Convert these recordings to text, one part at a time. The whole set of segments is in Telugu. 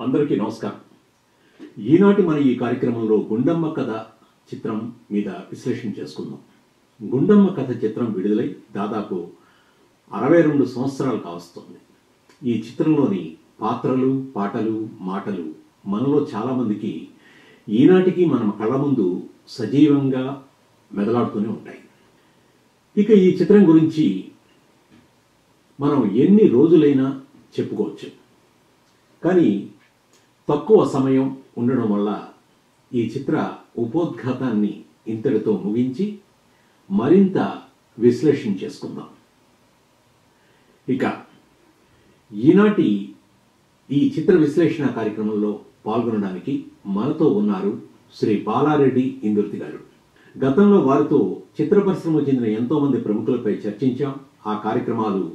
అందరికీ నమస్కారం. ఈనాటి మన ఈ కార్యక్రమంలో గుండమ్మ కథ చిత్రం మీద విశ్లేషణ చేసుకుందాం. గుండమ్మ కథ చిత్రం విడుదలై దాదాపు 62 సంవత్సరాలు కావస్తోంది. ఈ చిత్రంలోని పాత్రలు, పాటలు, మాటలు మనలో చాలామందికి ఈనాటికి మన కళ్ళ ముందు సజీవంగా మెదలాడుతూనే ఉంటాయి. ఇక ఈ చిత్రం గురించి మనం ఎన్ని రోజులైనా చెప్పుకోవచ్చు. కానీ తక్కువ సమయం ఉండడం వల్ల ఈ చిత్ర ఉపోద్ఘాతాన్ని ఇంతటితో ముగించి మరింత విశ్లేషణ చేసుకుందాం. ఇక ఈనాటి ఈ చిత్ర విశ్లేషణ కార్యక్రమంలో పాల్గొనడానికి మనతో ఉన్నారు శ్రీ బాలారెడ్డి ఇందుర్తి గారు. గతంలో వారితో చిత్ర పరిశ్రమకు చెందిన ఎంతో మంది ప్రముఖులపై చర్చించాం. ఆ కార్యక్రమాలు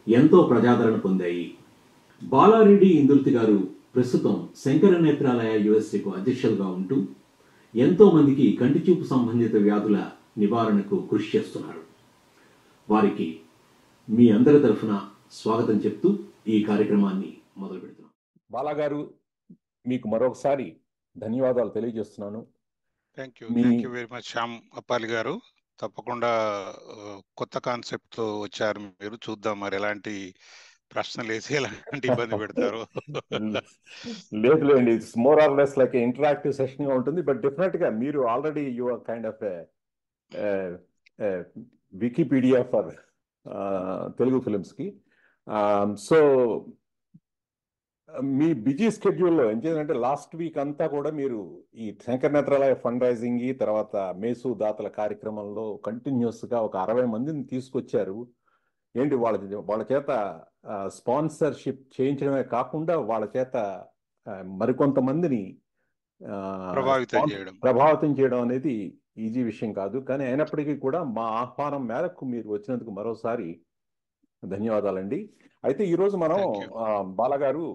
ఎంతో ప్రజాదరణ పొందాయి. బాలారెడ్డి ఇందుర్తి గారు ప్రస్తుతం శంకర నేత్రాలయ యుఎస్ఏకు అధ్యక్షులుగా ఉంటూ ఎంతో మందికి కంటిచూపు సంబంధిత వ్యాధుల నివారణకు కృషి చేస్తున్నారు. వారికి మీ అందరి తరఫున స్వాగతం చెప్తూ ఈ కార్యక్రమాన్ని మొదలు పెడుతున్నాం. బాలా గారు, మీకు మరొకసారి ధన్యవాదాలు తెలియజేస్తున్నాను. Thank you very much Shyam Appali garu. తప్పకుండా కొత్త కాన్సెప్ట్ తో వచ్చారు మీరు. చూద్దాం మరి ఎలాంటి ప్రశ్నలు వేసి ఎలాంటి ఇబ్బంది పెడతారు. లేదులేండి, it's more or less like interactive session గా ఉంటుంది. బట్ డెఫినెట్ గా మీరు already you are kind of Wikipedia for Telugu films కి. సో మీ బిజీ స్కెడ్యూల్లో ఏంటంటే లాస్ట్ వీక్ అంతా కూడా మీరు ఈ శంకర నేత్రాలయ ఫండ్ రైజింగ్ తర్వాత మేసు దాతల కార్యక్రమంలో కంటిన్యూస్ గా ఒక 60 మందిని తీసుకొచ్చారు. ఏంటి వాళ్ళ చేత స్పాన్సర్షిప్ చేయించడమే కాకుండా వాళ్ళ చేత మరికొంతమందిని ప్రభావితం చేయడం అనేది ఈజీ విషయం కాదు. కానీ అయినప్పటికీ కూడా మా ఆహ్వానం మేరకు మీరు వచ్చినందుకు మరోసారి ధన్యవాదాలండి. అయితే ఈరోజు మనం బాలగారు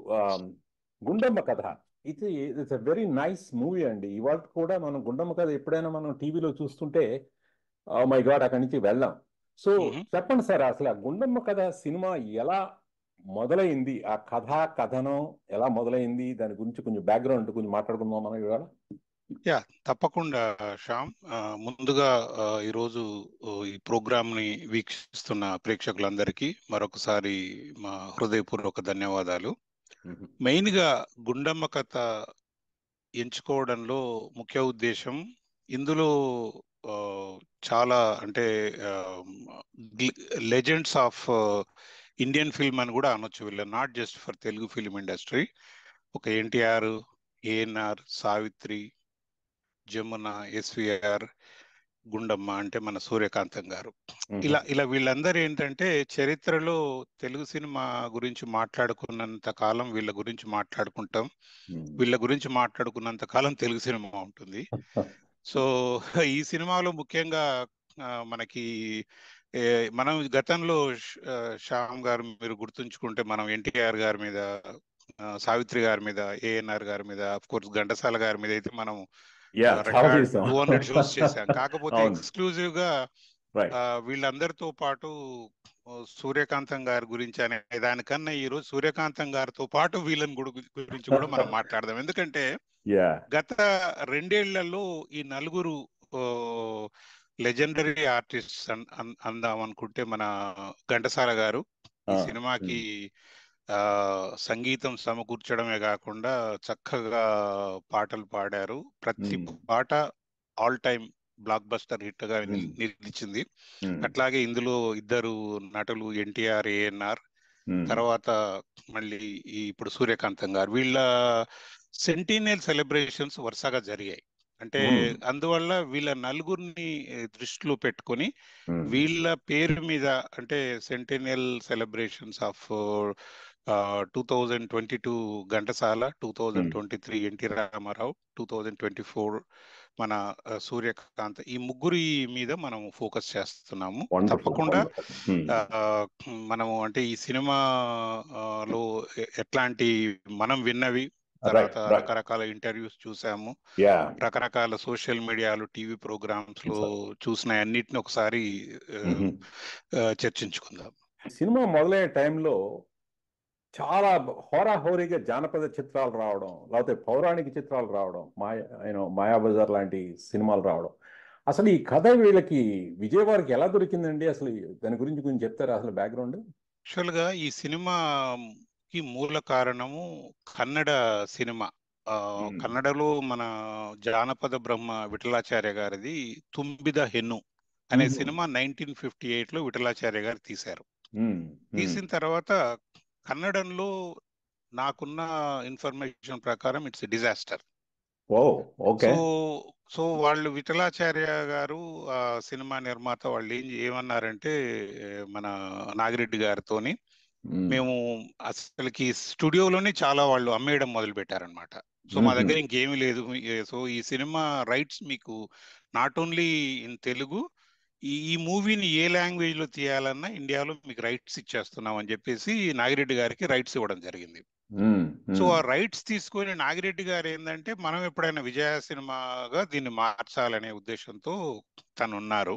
గుండమ్మ కథ, it's a very nice movie అండి. ఇవాళ కూడా మనం గుండమ్మ కథ ఎప్పుడైనా మనం టీవీలో చూస్తుంటే మై గాడ్ అక్కడి నుంచి వెళ్ళాం. సో చెప్పండి సార్, అసలు ఆ గుండమ్మ కథ సినిమా ఎలా మొదలైంది, ఆ కథనం ఎలా మొదలైంది, దాని గురించి కొంచెం బ్యాక్గ్రౌండ్ కొంచెం మాట్లాడుకుందాం మనం ఇవాళ. తప్పకుండా శ్యామ్. ముందుగా ఈరోజు ఈ ప్రోగ్రామ్ ని వీక్షిస్తున్న ప్రేక్షకులందరికీ మరొకసారి మా హృదయపూర్వక ధన్యవాదాలు. మెయిన్ గా గుండమ్మ కథ ఎంచుకోవడంలో ముఖ్య ఉద్దేశం, ఇందులో చాలా అంటే లెజెండ్స్ ఆఫ్ ఇండియన్ ఫిల్మ్ అని కూడా అనొచ్చు వీళ్ళ, not just for Telugu film industry. ఒక ఎన్టీఆర్, ఏఎన్ఆర్, సావిత్రి, జమున, ఎస్విఆర్, గుండమ్మ అంటే మన సూర్యకాంతం గారు, ఇలా వీళ్ళందరూ ఏంటంటే చరిత్రలో తెలుగు సినిమా గురించి మాట్లాడుకున్నంత కాలం వీళ్ళ గురించి మాట్లాడుకుంటాం, వీళ్ళ గురించి మాట్లాడుకున్నంత కాలం తెలుగు సినిమా ఉంటుంది. సో ఈ సినిమాలో ముఖ్యంగా మనకి మనం గతంలో శ్యామ్ గారు మీరు గుర్తుంచుకుంటే మనం ఎన్టీఆర్ గారి మీద, సావిత్రి గారి మీద, ఏఎన్ఆర్ గారి మీద, ఆఫ్ కోర్స్ ఘంటసాల గారి మీద అయితే మనం 200 షోస్ చేశాం. కాకపోతే ఎక్స్క్లూజివ్ గా వీళ్ళందరితో పాటు సూర్యకాంతం గారి గురించి అనే దానికన్నా ఈ రోజు సూర్యకాంతం గారితో పాటు వీళ్ళని గురించి కూడా మనం మాట్లాడదాం. ఎందుకంటే గత 2 ఏళ్లలో ఈ నలుగురు లెజెండరీ ఆర్టిస్ట్ అందాం అనుకుంటే మన ఘంటసాల గారు ఈ సినిమాకి సంగీతం సమకూర్చడమే కాకుండా చక్కగా పాటలు పాడారు. ప్రతి పాట all time block buster hit గా నిలిచింది. అట్లాగే ఇందులో ఇద్దరు నటులు ఎన్టీఆర్, ఏఎన్ఆర్, తర్వాత మళ్ళీ ఇప్పుడు సూర్యకాంతం గారు, వీళ్ళ సెంటీనియల్ సెలబ్రేషన్స్ వరుసగా జరిగాయి. అంటే అందువల్ల వీళ్ళ నలుగురిని దృష్టిలో పెట్టుకొని వీళ్ళ పేరు మీద అంటే centennial celebrations of 2022 Ghantasala, 2023 NT Rama Rao, 2024 మన సూర్యకాంత్, ఈ ముగ్గురి మీద మనం ఫోకస్ చేస్తున్నాము. తప్పకుండా మనము అంటే ఈ సినిమాలో ఎట్లాంటి మనం విన్నవి, తర్వాత రకరకాల ఇంటర్వ్యూస్ చూసాము, రకరకాల సోషల్ మీడియాలు, టీవీ ప్రోగ్రామ్స్ లో చూసిన అన్నిటిని ఒకసారి చర్చించుకుందాం. సినిమా మొదలయ్యే టైంలో చాలా హోరాహోరీగా జానపద చిత్రాలు రావడం, లేకపోతే పౌరాణిక చిత్రాలు రావడం, మాయాబజార్ లాంటి సినిమాలు రావడం. అసలు ఈ కథ వీళ్ళకి విజయవాడకి ఎలా దొరికిందండి? అసలు దాని గురించి కొంచెం చెప్తారా అసలు బ్యాక్గ్రౌండ్? యాక్చువల్గా ఈ సినిమాకి మూల కారణము కన్నడ సినిమా. కన్నడలో మన జానపద బ్రహ్మ విఠలాచార్య గారిది తుంబిద హెన్ను అనే సినిమా 1958లో విఠలాచార్య గారు తీశారు. తీసిన తర్వాత కన్నడంలో నాకున్న ఇన్ఫర్మేషన్ ప్రకారం it's disaster. Oh okay. So so వాళ్ళు విఠలాచార్య గారు సినిమా నిర్మాత వాళ్ళు ఏమన్నారంటే మన నాగిరెడ్డి గారితోని మేము అసలుకి స్టూడియోలోనే చాలా వాళ్ళు అమ్మేయడం మొదలు పెట్టారనమాట. సో మా దగ్గర ఇంకేమీ లేదు. సో ఈ సినిమా రైట్స్ మీకు నాట్ ఓన్లీ ఇన్ తెలుగు, ఈ మూవీని ఏ లాంగ్వేజ్ లో తీయాలన్నా ఇండియాలో మీకు రైట్స్ ఇచ్చేస్తున్నాం అని చెప్పేసి నాగిరెడ్డి గారికి రైట్స్ ఇవ్వడం జరిగింది. సో ఆ రైట్స్ తీసుకొని నాగిరెడ్డి గారు ఏంటంటే మనం ఎప్పుడైనా విజయ సినిమాగా దీన్ని మార్చాలనే ఉద్దేశంతో తను ఉన్నారు.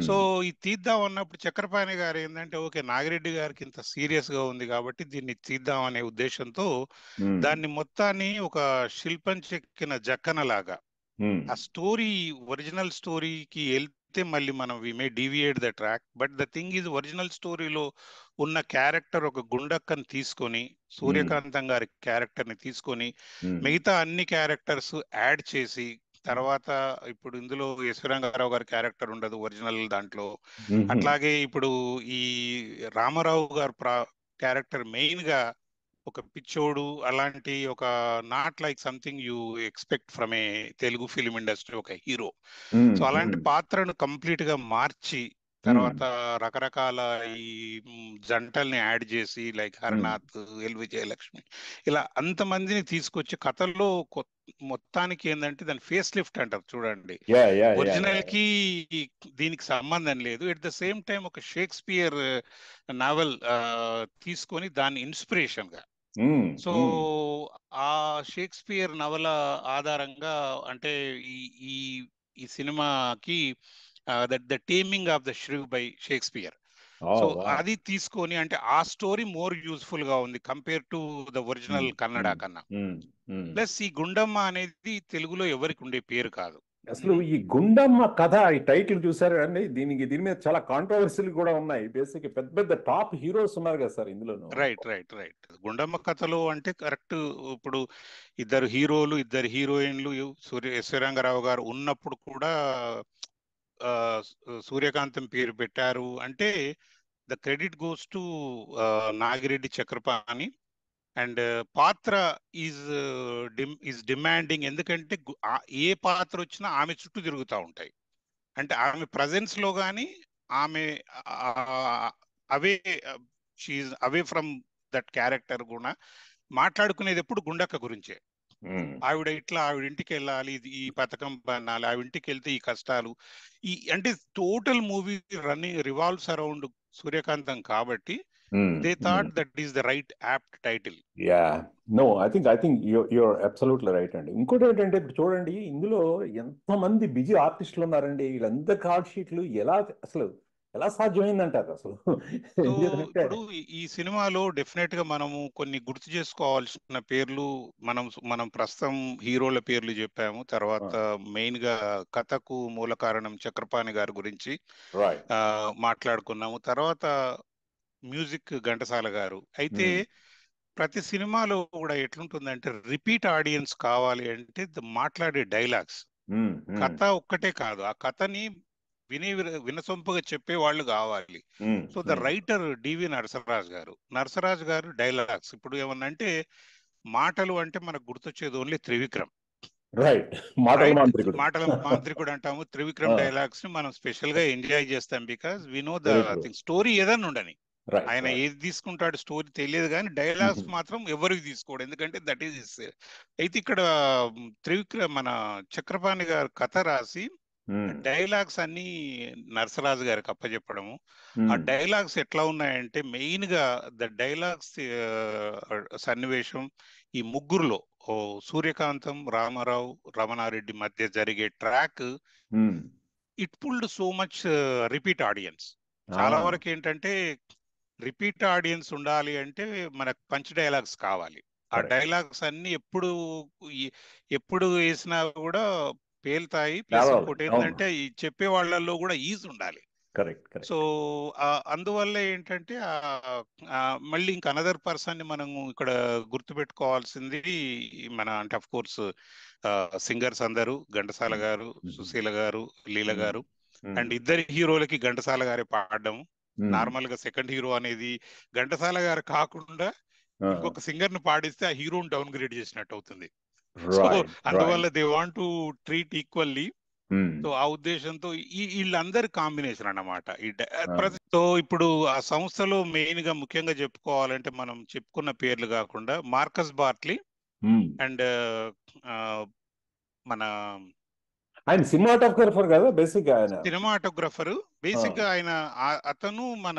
సో ఇది తీద్దాం అన్నప్పుడు చక్రపాణి గారు ఏంటంటే ఓకే నాగిరెడ్డి గారికి ఇంత సీరియస్ గా ఉంది కాబట్టి దీన్ని తీద్దాం అనే ఉద్దేశంతో దాన్ని మొత్తాన్ని ఒక శిల్పం చెక్కిన జక్కనలాగా ఆ స్టోరీ ఒరిజినల్ స్టోరీకి వెళ్తే మళ్ళీ మనం we may deviate the track. But the thing is original స్టోరీలో ఉన్న క్యారెక్టర్ ఒక గుండక్కని తీసుకొని సూర్యకాంతం గారి క్యారెక్టర్ ని తీసుకొని మిగతా అన్ని క్యారెక్టర్స్ యాడ్ చేసి తర్వాత ఇప్పుడు ఇందులో యశ్వరంగారావు గారి క్యారెక్టర్ ఉండదు ఒరిజినల్ దాంట్లో. అట్లాగే ఇప్పుడు ఈ రామారావు గారు క్యారెక్టర్ మెయిన్ గా ఒక పిచ్చోడు అలాంటి ఒక not like something you expect from A Telugu film industry ఒక హీరో. సో అలాంటి పాత్రను కంప్లీట్ గా మార్చి తర్వాత రకరకాల ఈ జంటల్ని యాడ్ చేసి లైక్ హరనాథ్, ఎల్ విజయలక్ష్మి ఇలా అంతమందిని తీసుకొచ్చి కథల్లో మొత్తానికి ఏంటంటే దాని ఫేస్ లిఫ్ట్ అంటారు చూడండి. ఒరిజినల్ కి దీనికి సంబంధం లేదు. ఎట్ ద సేమ్ టైం ఒక షేక్స్పియర్ నావెల్ తీసుకొని దాన్ని ఇన్స్పిరేషన్ గా సో ఆ షేక్స్పియర్ నవల ఆధారంగా అంటే ఈ ఈ ఈ సినిమాకి the taming of the shrew by Shakespeare. So అది తీసుకొని అంటే ఆ స్టోరీ మోర్ యూస్ఫుల్ గా ఉంది compare to the original Kannada కన్నా. ప్లస్ ఈ గుండమ్మ అనేది తెలుగులో ఎవరికి ఉండే పేరు కాదు. అసలు ఈ గుండమ్మ కథ ఈ టైటిల్ చూసారు అండి, దీని మీద చాలా కాంట్రవర్సీలు కూడా ఉన్నాయి. బేసిక్ పెద్ద పెద్ద టాప్ హీరోస్ ఉన్నారు కదా సార్ ఇందులో. రైట్. గుండమ్మ కథలో అంటే కరెక్ట్ ఇప్పుడు ఇద్దరు హీరోలు ఇద్దరు హీరోయిన్లు యశ్వరంగారావు గారు ఉన్నప్పుడు కూడా సూర్యకాంతం పేరు పెట్టారు అంటే the credit goes to Nagireddy Chakrapani. And పాత్ర ఈజ్ డిమాండింగ్ ఎందుకంటే ఏ పాత్ర వచ్చినా ఆమె చుట్టూ తిరుగుతూ ఉంటాయి. అంటే ఆమె ప్రజెన్స్ లో కానీ ఆమె away she away from that character కూడా మాట్లాడుకునేది ఎప్పుడు గుండక్క గురించే. ఆవిడ ఇంటికి వెళ్ళాలి, ఈ పథకం పన్నాలి, ఆవిడ ఇంటికి వెళ్తే ఈ కష్టాలు అంటే total movie running revolves around Suryakantham కాబట్టి they thought that is the right apt title. I think you're absolutely right అండి. ఇంకోటి ఏంటంటే ఇప్పుడు చూడండి ఇందులో ఎంతమంది బిజీ ఆర్టిస్టులు ఉన్నారండి. వీళ్ళంతా కార్డ్ షీట్లు ఎలా సాధ్యమైందంటారు అసలు? ఇప్పుడు ఈ సినిమాలో డెఫినెట్ గా మనము కొన్ని గుర్తు చేసుకోవాల్సిన పేర్లు మనం ప్రస్తుతం హీరోల పేర్లు చెప్పాము. తర్వాత మెయిన్ గా కథకు మూల కారణం చక్రపాణి గారి గురించి మాట్లాడుకున్నాము. తర్వాత మ్యూజిక్ ఘంటసాల గారు. అయితే ప్రతి సినిమాలో కూడా ఎట్లుంటుందంటే రిపీట్ ఆడియన్స్ కావాలి అంటే మాట్లాడే డైలాగ్స్ కథ ఒక్కటే కాదు, ఆ కథని వినసొంపుగా చెప్పే వాళ్ళు కావాలి. సో ద రైటర్ డివి నరసరాజు గారు డైలాగ్స్ ఇప్పుడు ఏమన్నంటే మాటలు అంటే మనకు గుర్తొచ్చేది ఓన్లీ త్రివిక్రమ్. మాటల మాంత్రికుడు అంటాము. త్రివిక్రమ్ డైలాగ్స్ ని మనం స్పెషల్ గా ఎంజాయ్ చేస్తాం because we know the story ఏదన్నా ఉండని. ఆయన ఏది తీసుకుంటాడు స్టోరీ తెలియదు కానీ డైలాగ్స్ మాత్రం ఎవరికి తీసుకోడు, ఎందుకంటే దట్ ఈస్. అయితే ఇక్కడ మన చక్రపాణి గారు కథ రాసి డైలాగ్స్ అన్ని నరసరాజు గారికి అప్పచెప్పడము. ఆ డైలాగ్స్ ఎట్లా ఉన్నాయంటే మెయిన్ గా ద డైలాగ్స్ సన్నివేశం ఈ ముగ్గురులో సూర్యకాంతం, రామారావు, రమణారెడ్డి మధ్య జరిగే track it pulled so much repeat audience. చాలా వరకు ఏంటంటే రిపీట్ ఆడియన్స్ ఉండాలి అంటే మనకు పంచ్ డైలాగ్స్ కావాలి. ఆ కరెక్ట్. డైలాగ్స్ అన్ని ఎప్పుడు వేసినా కూడా పేలుతాయి. ప్లస్ చాలా ఇంకోటి అవును. ఏంటంటే ఈ చెప్పే వాళ్ళల్లో కూడా ఈజ్ ఉండాలి. Correct so correct. అందువల్ల ఏంటంటే మళ్ళీ ఇంక అనదర్ పర్సన్ ని మనము ఇక్కడ గుర్తుపెట్టుకోవాల్సింది మన అంటే అఫ్ కోర్స్ సింగర్స్ అందరూ ఘంటసాల గారు, సుశీల గారు, లీల గారు, అండ్ ఇద్దరి హీరోలకి ఘంటసాల గారే పాడడం. నార్మల్ గా సెకండ్ హీరో అనేది ఘంటసాల గారు కాకుండా ఇంకొక సింగర్ ని పాడిస్తే ఆ హీరోని డౌన్ గ్రేడ్ చేసినట్టు అవుతుంది. సో అందువల్ల they want to treat equally. So ఆ ఉద్దేశంతో వీళ్ళందరి కాంబినేషన్ అన్నమాట. సో ఇప్పుడు ఆ సంస్థలో మెయిన్ గా ముఖ్యంగా చెప్పుకోవాలంటే మనం చెప్పుకున్న పేర్లు కాకుండా మార్కస్ బార్ట్లీ అండ్ మన ఆయన సినిమాటోగ్రఫర్ కదా బేసిక్ గా. ఆయన సినిమాటోగ్రఫర్ బేసిక్ గా ఆయన అతను మన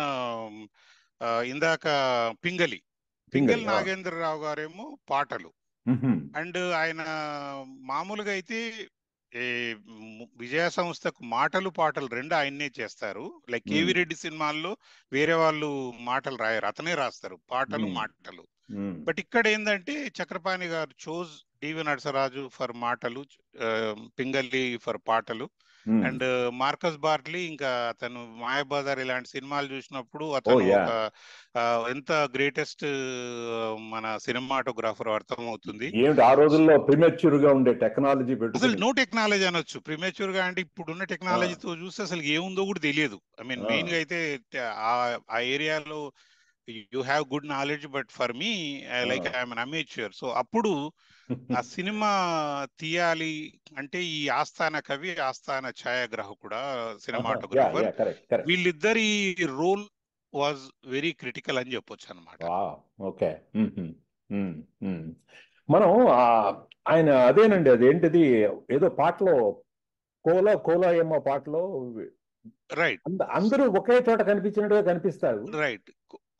ఇందాక పింగళి నాగేంద్రరావు గారేమో పాటలు, అండ్ ఆయన మామూలుగా అయితే విజయ సంస్థకు మాటలు పాటలు రెండు ఆయన్నే చేస్తారు. లైక్ కేవి రెడ్డి సినిమాల్లో వేరే వాళ్ళు మాటలు రాయరు, అతనే రాస్తారు పాటలు మాటలు. బట్ ఇక్కడ ఏంటంటే చక్రపాణి గారు చోజ్ డివి నరసరాజు ఫర్ మాటలు, పింగళి ఫర్ పాటలు, అండ్ మార్కస్ బార్ట్లీ ఇంకా అతను మాయాబజార్ ఇలాంటి సినిమాలు చూసినప్పుడు అతను ఒక ఎంత గ్రేటెస్ట్ మన సినిమాటోగ్రాఫర్ అర్థమవుతుంది. ఆ రోజుల్లో ప్రిమెచ్యూర్ గా ఉండే టెక్నాలజీ అసలు నో టెక్నాలజీ అనొచ్చు. ప్రిమేచ్యూర్ గా అంటే ఇప్పుడున్న టెక్నాలజీతో చూస్తే అసలు ఏముందో కూడా తెలియదు. ఐ మీన్ మెయిన్ గా అయితే ఆ ఏరియాలో you have good knowledge, but for me like I'm an amateur. So అప్పుడు ఆ సినిమా తీయాలి అంటే ఈ ఆస్థాన కవి, ఆస్థాన ఛాయాగ్రాహకుడా సినిమాటోగ్రాఫర్, వీళ్ళిద్దరి రోల్ వాజ్ వెరీ క్రిటికల్ అని చెప్పొచ్చు అనమాట. ఓకే. మనం ఆయన అదేనండి, అదేంటిది ఏదో పాటలో కోలో ఏమో పాటలో రైట్ అందరూ ఒకే చోట కనిపించినట్టుగా కనిపిస్తారు. రైట్.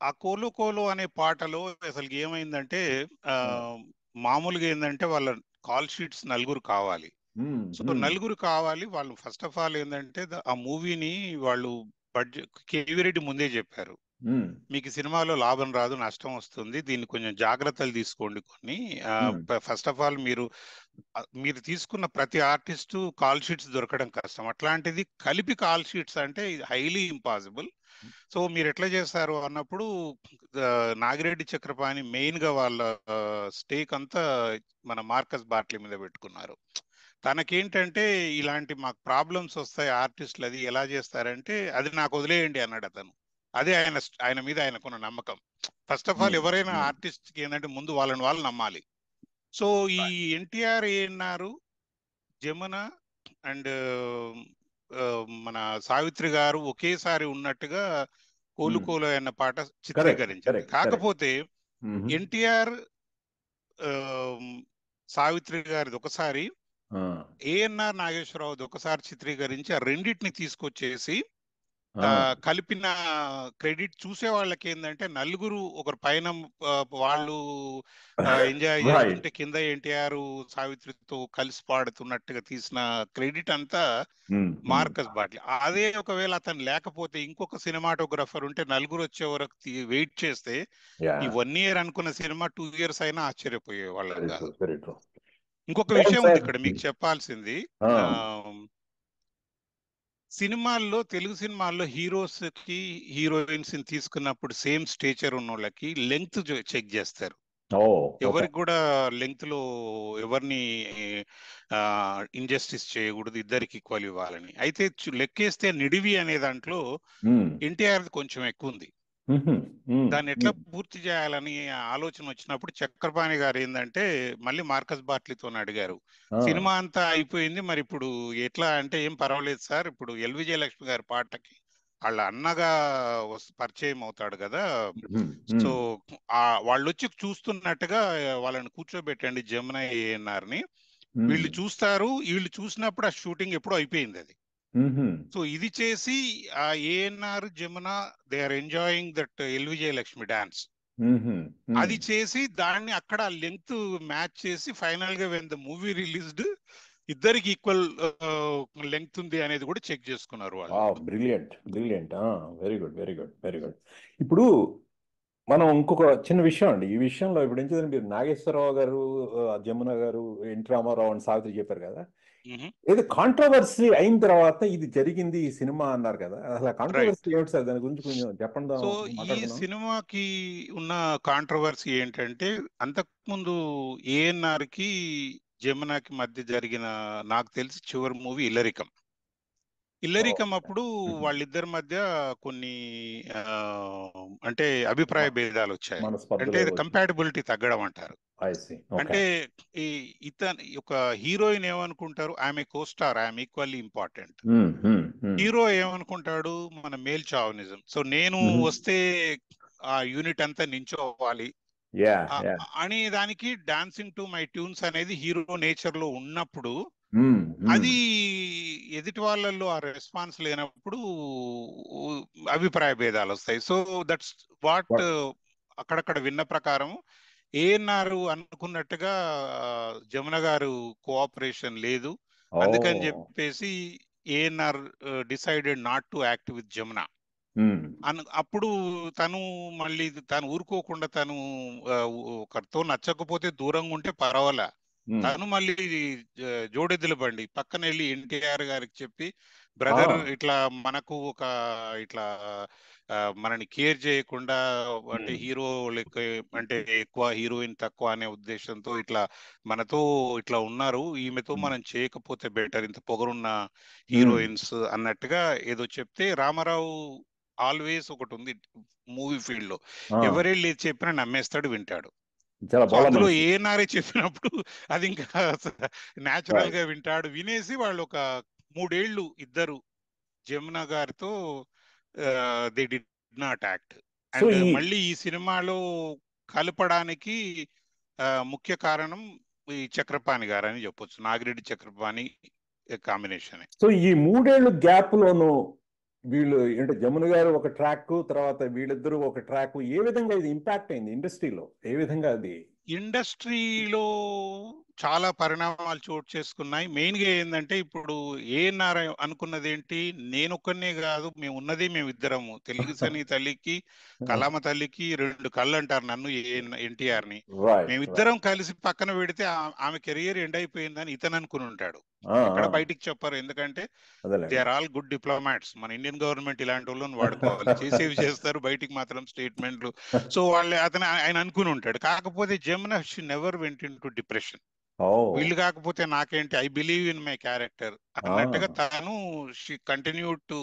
ఆ కోలు అనే పాటలో అసలు ఏమైందంటే మామూలుగా ఏంటంటే వాళ్ళ కాల్ షీట్స్ నలుగురు కావాలి. సో నలుగురు కావాలి. వాళ్ళు ఫస్ట్ ఆఫ్ ఆల్ ఏంటంటే ఆ మూవీని వాళ్ళు బడ్జెట్ కేవీ రెడ్డి ముందే చెప్పారు, మీకు సినిమాలో లాభం రాదు, నష్టం వస్తుంది, దీన్ని కొంచెం జాగ్రత్తలు తీసుకోండి కొన్ని. ఫస్ట్ ఆఫ్ ఆల్ మీరు తీసుకున్న ప్రతి ఆర్టిస్టు కాల్ షీట్స్ దొరకడం కష్టం, అట్లాంటిది కలిపి కాల్ షీట్స్ అంటే హైలీ ఇంపాసిబుల్. సో మీరు ఎట్లా చేస్తారు అన్నప్పుడు నాగిరెడ్డి చక్రపాణి మెయిన్ గా వాళ్ళ స్టేక్ అంతా మన మార్కస్ బార్ట్లీ మీద పెట్టుకున్నారు. తనకేంటంటే ఇలాంటి మాకు ప్రాబ్లమ్స్ వస్తాయి ఆర్టిస్టులు, అది ఎలా చేస్తారంటే అది నాకు వదిలేయండి అన్నాడు అతను. అదే ఆయన మీద ఆయనకున్న నమ్మకం. ఫస్ట్ ఆఫ్ ఆల్ ఎవరైనా ఆర్టిస్ట్ కి ఏంటంటే ముందు వాళ్ళని వాళ్ళు నమ్మాలి. సో ఈ ఎన్టీఆర్, ఏఎన్ఆర్, జమున అండ్ మన సావిత్రి గారు ఒకేసారి ఉన్నట్టుగా కోలు అన్న పాట చిత్రీకరించారు. కాకపోతే ఎన్టీఆర్ సావిత్రి గారిది ఒకసారి, ఏఎన్ఆర్ నాగేశ్వరరావుది ఒకసారి చిత్రీకరించి ఆ రెండింటిని తీసుకొచ్చేసి కలిపిన క్రెడిట్ చూసే వాళ్ళకి ఏంటంటే నలుగురు ఒకరు పైన వాళ్ళు ఎంజాయ్ చేస్తుంటే కింద ఎన్టీఆర్ సావిత్రితో కలిసి పాడుతున్నట్టుగా తీసిన క్రెడిట్ అంతా మార్కస్ బార్ట్లీ. అదే ఒకవేళ అతను లేకపోతే ఇంకొక సినిమాటోగ్రఫర్ ఉంటే నలుగురు వచ్చే వరకు వెయిట్ చేస్తే ఈ 1 year అనుకున్న సినిమా 2 years అయినా ఆశ్చర్యపోయే వాళ్ళం కాదు. ఇంకొక విషయం ఉంది ఇక్కడ మీకు చెప్పాల్సింది. సినిమాల్లో, తెలుగు సినిమాల్లో హీరోస్ కి హీరోయిన్స్ ని తీసుకున్నప్పుడు సేమ్ స్టేచర్ ఉన్న వాళ్ళకి లెంగ్త్ చెక్ చేస్తారు. ఎవరికి కూడా లెంగ్త్ లో ఎవరిని ఇంజస్టిస్ చేయకూడదు, ఇద్దరికి ఈక్వల్ ఇవ్వాలని. అయితే లెక్కేస్తే నిడివి అనే దాంట్లో ఎన్టీఆర్ కొంచెం ఎక్కువ ఉంది. దాన్ని ఎట్లా పూర్తి చేయాలని ఆలోచన వచ్చినప్పుడు చక్రపాణి గారు ఏంటంటే మళ్ళీ మార్కస్ బార్ట్లీతో అడిగారు, సినిమా అంతా అయిపోయింది, మరి ఇప్పుడు ఎట్లా అంటే ఏం పర్వాలేదు సార్, ఇప్పుడు ఎల్ విజయలక్ష్మి గారి పాటకి వాళ్ళ అన్నగా పరిచయం అవుతాడు కదా, సో వాళ్ళు వచ్చి చూస్తున్నట్టుగా వాళ్ళని కూర్చోబెట్టండి జమున ఏఎన్ఆర్ ని, వీళ్ళు చూస్తారు, వీళ్ళు చూసినప్పుడు ఆ షూటింగ్ ఎప్పుడో అయిపోయింది అది. సో ఇది చేసి ఆ ANR Jamuna they are enjoying that L Vijayalakshmi dance, అది చేసి దాన్ని అక్కడ లెంగ్త్ మ్యాచ్ చేసి ఫైనల్ గా వెన్ ద మూవీ రిలీజ్డ్ ఇద్దరికి ఈక్వల్ లెంగ్త్ ఉంది అనేది కూడా చెక్ చేసుకున్నారు వాళ్ళు. Brilliant brilliant. Very good very good very good. ఇప్పుడు మనం ఇంకొక చిన్న విషయం అండి. ఈ విషయంలో ఇప్పుడు ఏం చేద్దాం, మీరు నాగేశ్వరరావు గారు, జమున గారు, ఎన్టీ రామారావు అని సావిత్రి చెప్పారు కదా, ఏదో కాంట్రవర్సీ అయిన తర్వాత ఇది జరిగింది ఈ సినిమా అన్నారు కదా, అసలు కాంట్రవర్సీ ఏమిటి సార్? దాని గురించి కొంచెం చెప్పండి. సో ఈ సినిమాకి ఉన్న కాంట్రవర్సీ ఏంటంటే, అంతకుముందు ఏఎన్ఆర్ కి జమునాకి మధ్య జరిగిన నాకు తెలిసి చివరి మూవీ ఇల్లరికం. ఇల్లరికం అప్పుడు వాళ్ళిద్దరి మధ్య కొన్ని అంటే అభిప్రాయ భేదాలు వచ్చాయి. అంటే కంపాటబిలిటీ తగ్గడం అంటారు. అంటే ఇతను ఒక హీరోయిన్ ఏమనుకుంటారు, ఆమె కోస్టార్, ఆమె ఈక్వల్లీ ఇంపార్టెంట్. హీరో ఏమనుకుంటాడు, మన మేల్ చావనిజం. సో నేను వస్తే ఆ యూనిట్ అంతా నించోవాలి అని, దానికి డాన్సింగ్ టు మై ట్యూన్స్ అనేది హీరో నేచర్ లో ఉన్నప్పుడు, అది ఎదుటి వాళ్ళల్లో ఆ రెస్పాన్స్ లేనప్పుడు అభిప్రాయ భేదాలు వస్తాయి. సో దట్స్ వాట్ అక్కడక్కడ విన్న ప్రకారం ఏఎన్ఆర్ అనుకున్నట్టుగా జమున గారు కోఆపరేషన్ లేదు, అందుకని చెప్పేసి ANR decided not to act with Jamuna. అప్పుడు తను మళ్ళీ తను ఊరుకోకుండా, తను ఒకరితో నచ్చకపోతే దూరంగా ఉంటే పర్వాలా, తను మళ్ళీ జోడెద్దుల బండి పక్కన వెళ్ళి ఎన్టీఆర్ గారికి చెప్పి, బ్రదర్ ఇట్లా మనకు ఒక ఇట్లా మనని కేర్ చేయకుండా, అంటే హీరో లెక్క, అంటే ఎక్కువ హీరోయిన్ తక్కువ అనే ఉద్దేశంతో ఇట్లా మనతో ఇట్లా ఉన్నారు, ఈమెతో మనం చేయకపోతే బెటర్, ఇంత పొగరున్న హీరోయిన్స్ అన్నట్టుగా ఏదో చెప్తే, రామారావు ఆల్వేస్ ఒకటి ఉంది మూవీ ఫీల్డ్ లో, ఎవరెళ్ళి చెప్పినా నమ్మేస్తాడు, వింటాడు. అందులో ఏఎన్ఆర్ఏ చెప్పినప్పుడు అది ఇంకా న్యాచురల్ గా వింటాడు. వినేసి వాళ్ళు ఒక 3 ఏళ్ళు ఇద్దరు జమున గారితో they did not act. And మళ్ళీ ఈ సినిమాలో కలపడానికి ముఖ్య కారణం ఈ చక్రపాణి గారు అని చెప్పొచ్చు, నాగిరెడ్డి చక్రపాణి కాంబినేషన్. సో ఈ 3 ఏళ్ళు గ్యాప్ లోను వీళ్ళు అంటే జమున గారు ఒక ట్రాక్, తర్వాత వీళ్ళిద్దరూ ఒక ట్రాక్, ఏ విధంగా ఇది ఇంపాక్ట్ అయింది ఇండస్ట్రీలో? ఏ విధంగా అది ఇండస్ట్రీలో చాలా పరిణామాలు చోటు చేసుకున్నాయి. మెయిన్ గా ఏంటంటే, ఇప్పుడు ఏఎన్ఆర్ అనుకున్నది ఏంటి, నేనొక్కనే కాదు, మేము ఉన్నది మేమిద్దరము, తెలుగు సని తల్లికి కళామ తల్లికి 2 కళ్ళు అంటారు నన్ను, ఎన్టీఆర్ ని. మేమిద్దరం కలిసి పక్కన పెడితే ఆమె కెరియర్ ఎండ్ అయిపోయిందని ఇతను అనుకుని ఉంటాడు. ఎక్కడ బయటికి చెప్పారు, ఎందుకంటే they are all good diplomats. మన ఇండియన్ గవర్నమెంట్ ఇలాంటి వాళ్ళని వాడుకోవాలి, చేసేవి చేస్తారు, బయటికి మాత్రం స్టేట్మెంట్లు. సో ఆయన అనుకుని ఉంటాడు. కాకపోతే Jamuna she never went in to depression. వీళ్ళు కాకపోతే నాకేంటి, I believe in my character అన్నట్టుగా తను she continue to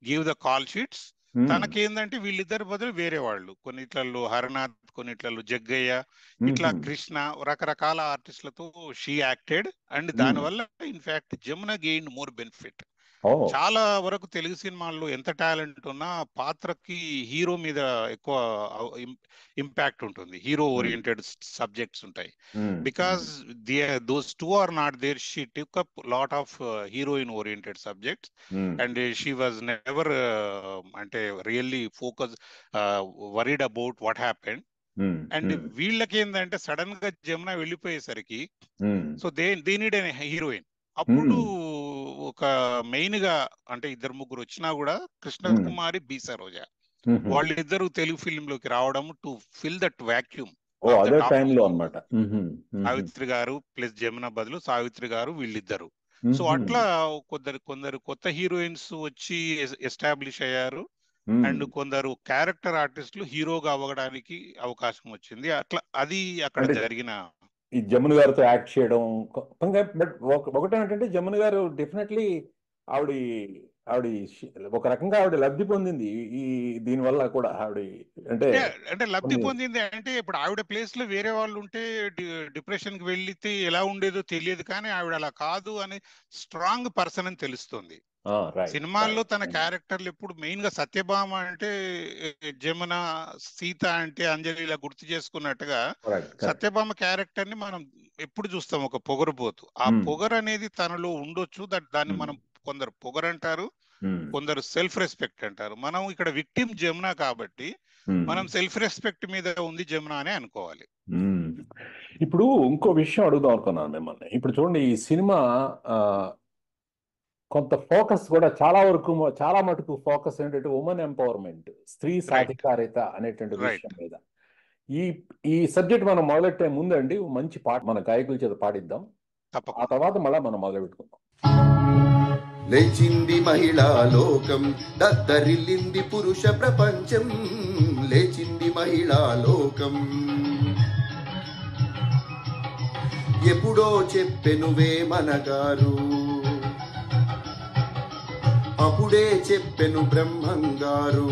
give the call sheets. తనకేందంటే వీళ్ళిద్దరి బదులు వేరే వాళ్ళు, కొన్నిట్లలో హరనాథ్, కొన్నిట్లలో జగ్గయ్య, ఇట్లా కృష్ణ, రకరకాల ఆర్టిస్టులతో షీ యాక్టెడ్. అండ్ దానివల్ల in fact Jamuna gain more benefit. చాలా వరకు తెలుగు సినిమాల్లో ఎంత టాలెంట్ ఉన్నా పాత్రకి హీరో మీద ఎక్కువ ఇంపాక్ట్ ఉంటుంది, హీరో ఓరియంటెడ్ సబ్జెక్ట్స్ ఉంటాయి. Because those two are not there, she took up lot of heroine oriented subjects and she was never అంటే really focus worried about what happened. And వీళ్ళకి ఏంటంటే సడన్ గా జమున వెళ్ళిపోయేసరికి, so they need a heroine. అప్పుడు ఒక మెయిన్ గా అంటే 2-3 వచ్చినా కూడా కృష్ణ కుమారి, బి సరోజా, వాళ్ళిద్దరు తెలుగు ఫిల్మ్ లోకి రావడం to fill that vacuum. Savitri గారు ప్లస్ జమున బదులు సావిత్రి గారు, వీళ్ళిద్దరు. సో అట్లా కొందరు కొత్త హీరోయిన్స్ వచ్చి ఎస్టాబ్లిష్ అయ్యారు. అండ్ కొందరు క్యారెక్టర్ ఆర్టిస్టులు హీరోగా అవ్వడానికి అవకాశం వచ్చింది. అట్లా అది అక్కడ జరిగిన. ఈ జమున గారితో యాక్ట్ చేయడం, బట్ ఒకటేంటంటే జమున గారు డెఫినెట్లీ ఆవిడ ఒక రకంగా ఆవిడ లబ్ధి పొందింది ఈ దీనివల్ల కూడా. ఆవిడ అంటే లబ్ధి పొందింది అంటే, ఇప్పుడు ఆవిడ ప్లేస్ లో వేరే వాళ్ళు ఉంటే డిప్రెషన్ కి వెళ్తే ఎలా ఉండేదో తెలియదు, కానీ ఆవిడ అలా కాదు అని స్ట్రాంగ్ పర్సన్ అని తెలుస్తుంది. సినిమాల్లో తన క్యారెక్టర్లు ఎప్పుడు మెయిన్ గా సత్యభామ అంటే జమున, సీత అంటే అంజలి, ఇలా గుర్తు చేసుకున్నట్టుగా సత్యభామ క్యారెక్టర్ ని మనం ఎప్పుడు చూస్తాం ఒక పొగరుపోతు. ఆ పొగరు అనేది తనలో ఉండొచ్చు, దాన్ని మనం కొందరు పొగరు అంటారు, కొందరు సెల్ఫ్ రెస్పెక్ట్ అంటారు. మనం ఇక్కడ విక్టిమ్ జమున కాబట్టి మనం సెల్ఫ్ రెస్పెక్ట్ మీద ఉంది జమున అనే అనుకోవాలి. ఇప్పుడు ఇంకో విషయం అడుగుదాం అనుకున్నాను మిమ్మల్ని. ఇప్పుడు చూడండి, ఈ సినిమా ఆ, కొంత ఫోకస్ కూడా చాలా వరకు, చాలా మటుకు ఫోకస్ ఏంటంటే ఉమెన్ ఎంపవర్మెంట్, స్త్రీ రైట్ సాధికారిత అనేటువంటి రైట్ విషయం మీద. ఈ ఈ సబ్జెక్ట్ మనం మొదలెట్టే ముందండి మంచి పాట మన గాయకుల చేత పాడిద్దాం, ఆ తప్పకుండా. తర్వాత మళ్ళీ మనం మొదలు పెట్టుకుందాం. లేచింది మహిళా లోకం, దద్దరిల్లింది పురుష ప్రపంచం. లేచింది మహిళా లోకం, ఎప్పుడో చెప్పెను వేమనగారు, అప్పుడే చెప్పెను బ్రహ్మంగారు.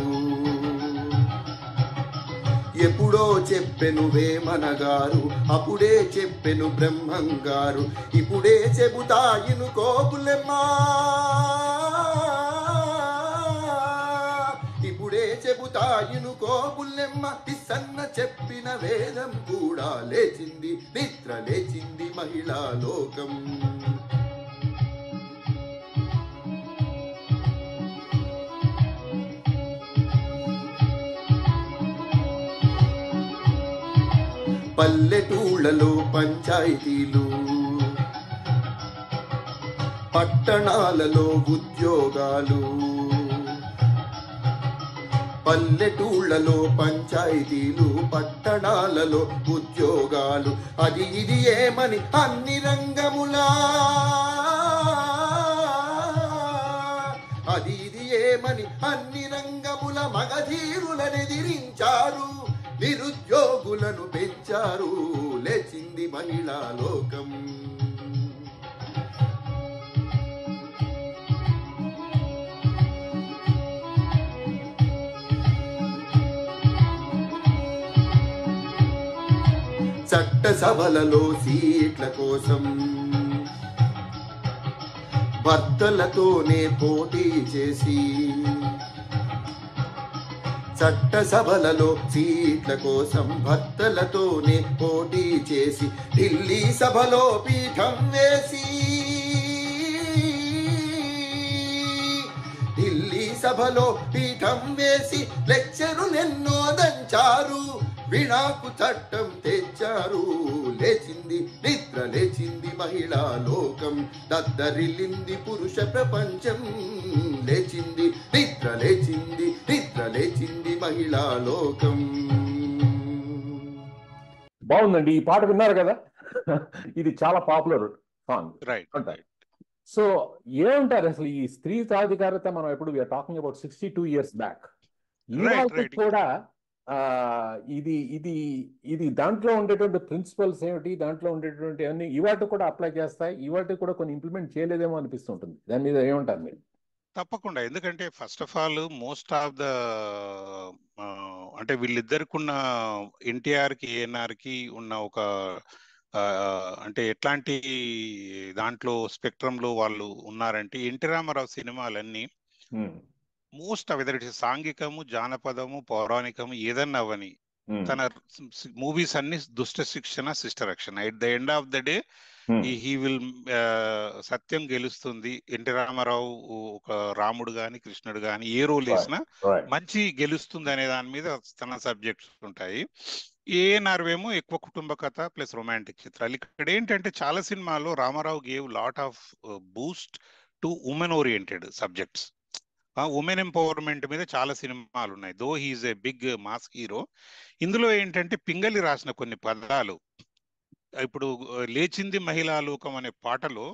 ఎప్పుడో చెప్పెను వేమనగారు, అప్పుడే చెప్పెను బ్రహ్మంగారు. ఇప్పుడే చెబుతా ఇనుకోపులెమ్మా, ఇప్పుడే చెబుతా ఇనుకోపులెమ్మ. ఇసన్న చెప్పిన వేదం కూడా లేచింది, నిద్ర లేచింది మహిళా లోకం. పల్లెటూళ్ళలో పంచాయతీలు, పట్టణాలలో ఉద్యోగాలు. పల్లెటూళ్ళలో పంచాయతీలు, పట్టణాలలో ఉద్యోగాలు. అది ఇది ఏమని అన్ని రంగములా, అది ఇది ఏమని అన్ని రంగముల మగధీరులనెదిరించారు, నిరుద్యోగులను పెంచారు. లేచింది మహిళా లోకం. చట్టసభలలో సీట్ల కోసం భర్తలతోనే పోటీ చేసి, చట్టసభలలో సీట్ల కోసం భర్తలతోనే పోటీ చేసి, ఢిల్లీ సభలో పీఠం వేసి, ఢిల్లీ సభలో పీఠం వేసి లెక్చరులెన్నో దంచారు, విడాకు చట్టం తెచ్చారు. లేచింది నిద్ర లేచింది మహిళా లోకం, దద్దరిల్లింది పురుష ప్రపంచం. లేచింది నిద్ర లేచింది, నిద్ర లేచింది మహిళా లోకం. బాగుందండి, ఈ పాట విన్నారు కదా. ఇది చాలా పాపులర్ సాంగ్ రైట్ అంటారు. సో ఏమంటారు అసలు ఈ స్త్రీ సాధికారత? మనం ఎప్పుడు we are talking about 62 years back. ఈ రైట్ వాళ్ళకి రైట్ కూడా ఇది ఇది ఇది దాంట్లో ఉండేటువంటి ప్రిన్సిపల్స్ ఏమిటి, దాంట్లో ఉండేటువంటి అన్ని ఇవాటి కూడా అప్లై చేస్తాయి, ఇవాటి కూడా కొన్ని ఇంప్లిమెంట్ చేయలేదేమో అనిపిస్తుంటుంది. దాని మీద ఏమంటారు మీరు? తప్పకుండా. ఎందుకంటే first of all most of the అంటే వీళ్ళిద్దరికి ఉన్న ఎన్టీఆర్కి ఏఎన్ఆర్కి ఉన్న ఒక అంటే ఎట్లాంటి దాంట్లో స్పెక్ట్రంలో వాళ్ళు ఉన్నారంటే, ఎన్టీ రామారావు సినిమాలన్నీ మోస్ట్ ఆఫ్ ఎదర్ సాంఘికము, జానపదము, పౌరాణికము ఏదన్నా అవని, తన మూవీస్ అన్ని దుష్ట శిక్షణ, శిష్ట రక్షణ. At the end of the day he will సత్యం గెలుస్తుంది. ఎన్టీ రామారావు ఒక రాముడు గాని కృష్ణుడు గాని ఏ రోల్ వేసినా మంచి గెలుస్తుంది అనే దాని మీద తన సబ్జెక్ట్స్ ఉంటాయి. ఏఎన్ఆర్ ఏమో ఎక్కువ కుటుంబ కథ ప్లస్ రొమాంటిక్ చిత్రాలు. ఇక్కడ ఏంటంటే చాలా సినిమాల్లో Rama Rao gave lot of boost to women oriented subjects. Women empowerment మీద చాలా సినిమాలు ఉన్నాయి. Though he's a big mass hero. ఇందులో ఏంటంటే పింగళి రాసిన కొన్ని పదాలు, ఇప్పుడు లేచింది మహిళా లోకం అనే పాటలో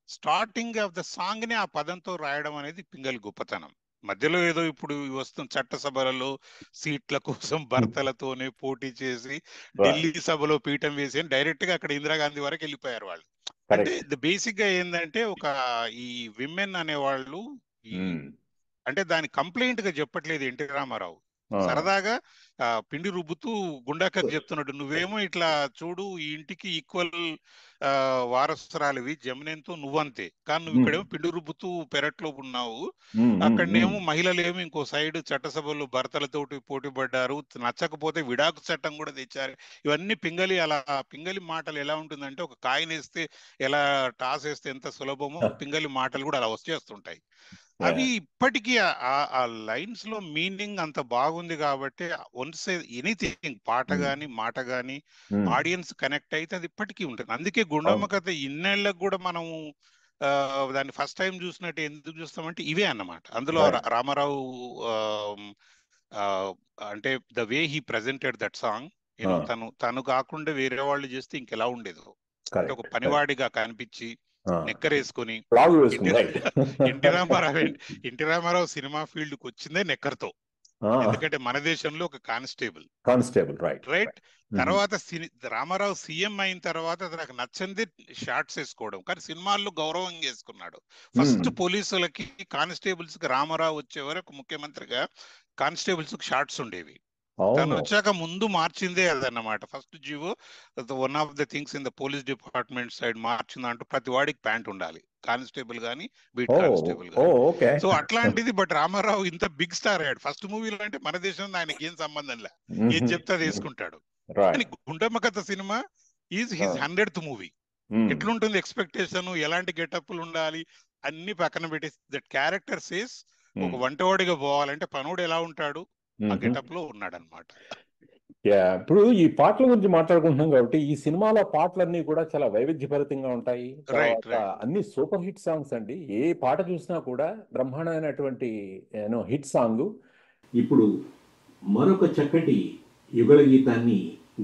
స్టార్టింగ్ ఆఫ్ ద సాంగ్ ని ఆ పదంతో రాయడం అనేది పింగళి గొప్పతనం. మధ్యలో ఏదో ఇప్పుడు వస్తున్న చట్టసభలలో సీట్ల కోసం భర్తలతోనే పోటీ చేసి ఢిల్లీ సభలో పీఠం వేసి డైరెక్ట్ గా అక్కడ ఇందిరాగాంధీ వరకు వెళ్ళిపోయారు వాళ్ళు. అంటే బేసిక్ గా ఏంటంటే ఒక ఈ విమెన్ అనేవాళ్ళు అంటే దాని కంప్లైంట్ గా చెప్పట్లేదు ఎన్టీ రామారావు, సరదాగా పిండి రుబ్బుతూ గుండాకకు చెప్తున్నాడు, నువ్వేమో ఇట్లా చూడు ఈ ఇంటికి ఈక్వల్ వారసురాలివి, జమునెంతో నువ్వంతే, కానీ నువ్వు ఇక్కడేమో పిండి రుబ్బుతూ పెరట్లో ఉన్నావు, అక్కడనేమో మహిళలేమో ఇంకో సైడ్ చట్టసభలో భర్తలతోటి పోటీ పడ్డారు, నచ్చకపోతే విడాకు చట్టం కూడా తెచ్చారు. ఇవన్నీ పింగళి అలా పింగళి మాటలు ఎలా ఉంటుందంటే, ఒక కాయిన్ వేస్తే ఎలా టాస్ వేస్తే ఎంత సులభమో పింగళి మాటలు కూడా అలా వచ్చేస్తుంటాయి. అవి ఇప్పటికీ ఆ లైన్స్ లో మీనింగ్ అంత బాగుంది కాబట్టి వన్స్ ఎనీథింగ్, పాట గాని మాట గాని ఆడియన్స్ కనెక్ట్ అయితే అది ఇప్పటికీ ఉంటుంది. అందుకే గుండమ్మ కథ ఇన్నేళ్లకు కూడా మనము దాన్ని ఫస్ట్ టైం చూసినట్టు ఎందుకు చూస్తామంటే ఇవే అన్నమాట. అందులో రామారావు అంటే the way he presented that song, you know తను కాకుండా వేరే వాళ్ళు చేస్తే ఇంకెలా ఉండేదో, అంటే ఒక పనివాడిగా కనిపించి నెక్కరేసుకొని. ఎన్టీ రామారావు సినిమా ఫీల్డ్ కి వచ్చిందే నెక్కర్తో, ఎందుకంటే మన దేశంలో ఒక కానిస్టేబుల్ రైట్. తర్వాత రామారావు సీఎం అయిన తర్వాత నాకు నచ్చింది షార్ట్స్ వేసుకోవడం, కానీ సినిమాల్లో గౌరవం చేసుకున్నాడు. ఫస్ట్ పోలీసులకి కానిస్టేబుల్స్ కి రామారావు వచ్చే వరకు ముఖ్యమంత్రిగా కానిస్టేబుల్స్ కి షార్ట్స్ ఉండేవి. తను వచ్చాక ముందు మార్చిందే అదన్నమాట. First GO one of the things in the police department side మార్చిందంటూ ప్రతి వాడికి ప్యాంట్ ఉండాలి, కానిస్టేబుల్ గానీ బీట్ కానిస్టేబుల్ గానీ. సో అట్లాంటిది. బట్ రామారావు ఇంత బిగ్ స్టార్ అయ్యాడు ఫస్ట్ మూవీలో అంటే మన దేశంలో ఆయనకి ఏం సంబంధం లే, ఏం చెప్తే అది వేసుకుంటాడు. కానీ గుండమ్మ కథ cinema is his 100th movie. ఎట్లుంటుంది ఎక్స్పెక్టేషన్, ఎలాంటి గెటప్లు ఉండాలి అన్ని పక్కన పెట్టేసి దట్ క్యారెక్టర్ సేస్ ఒక వంటవాడిగా పోవాలంటే పనుడు ఎలా ఉంటాడు ఆ గెటప్ లో ఉన్నాడు అనమాట. ఇప్పుడు ఈ పాటల గురించి మాట్లాడుకుంటున్నాం కాబట్టి ఈ సినిమాలో పాటలన్నీ కూడా చాలా వైవిధ్యభరితంగా ఉంటాయి. అన్ని సూపర్ హిట్ సాంగ్స్ అండి. ఏ పాట చూసినా కూడా బ్రహ్మాండమైనటువంటి హిట్ సాంగ్. ఇప్పుడు మరొక చక్కటి యుగళ గీతాన్ని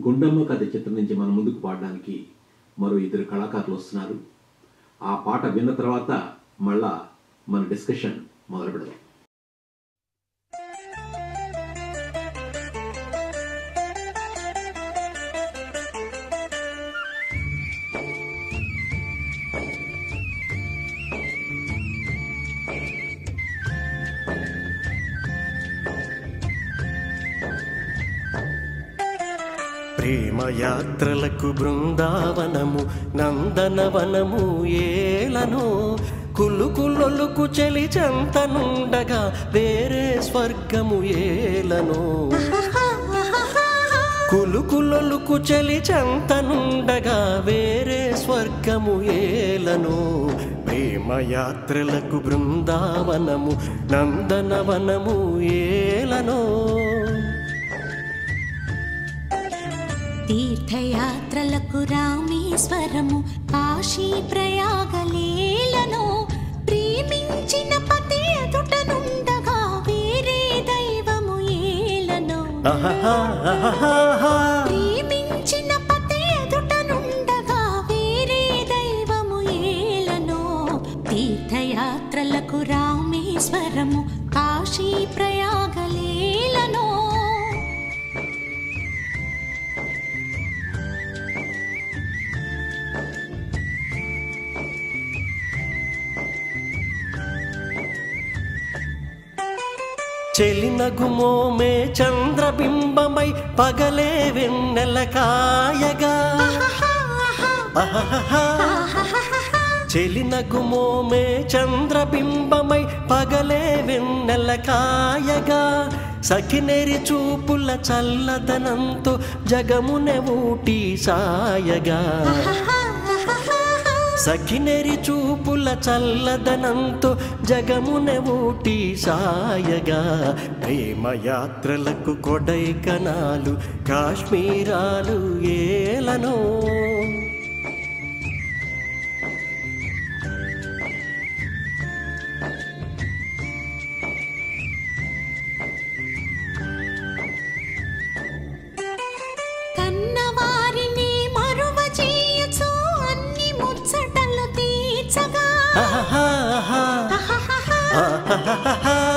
గుండమ్మ కథ చిత్రం నుంచి మన ముందుకు పాడడానికి మరో 2 కళాకారులు వస్తున్నారు. ఆ పాట విన్న తర్వాత మళ్ళా మన డిస్కషన్ మొదలు పెడదాం. ప్రేమయాత్రలకు బృందావనము నందనవనము ఏలను, కులుకులొలుకు చెలి చెంతనుండగా వేరే స్వర్గము ఏలను. కులుకులొలుకు చెలి చెంతనుండగా వేరే స్వర్గము ఏలను. ప్రేమయాత్రలకు బృందావనము నందనవనము ఏలను. తీర్థయాత్రలకు రామేశ్వరము కాశీ ప్రయాగలేలను. ప్రేమించిన పతి ఎదుటనుండగా వేరే దైవము ఏలను. ప్రేమించిన పతి ఎదుటనుండగా వేరే దైవము ఏలను. తీర్థయాత్రలకు రామేశ్వరము కాశీ ప్రయాగలేలను. చెలినగుమోమే చంద్రబింబమై పగలే వెన్నెల కాయగా. చెలినగుమోమే చంద్రబింబమై పగలే వెన్నెల కాయగా. సఖినెరి చూపుల చల్లదనంతో జగమునె ఊటి సాయగా. సఖినెరి చూపుల చల్లదనంతో జగమునె ఊటి సాయగా. ప్రేమయాత్రలకు కొడైకనాలు కాశ్మీరాలు ఏలను. కన్నవారిని మరువ చేయొచ్చు అన్ని ముచ్చటలు తీర్చగా.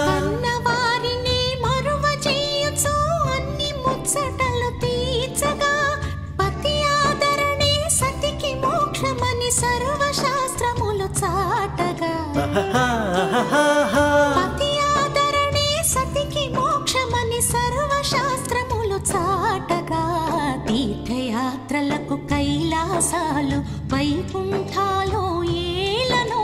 కన్నవారిని మరువ చేయొచ్చు అన్ని ముచ్చటలు తీర్చగా. పతి ఆదరణే సతికి మోక్షమని సర్వశాస్త్రములు చాటగా. పతి ఆదరణే సతికి మోక్షమని సర్వశాస్త్రములు చాటగా. తీర్థయాత్రలకు కైలాసాలు వైకుంఠాలు ఏలను.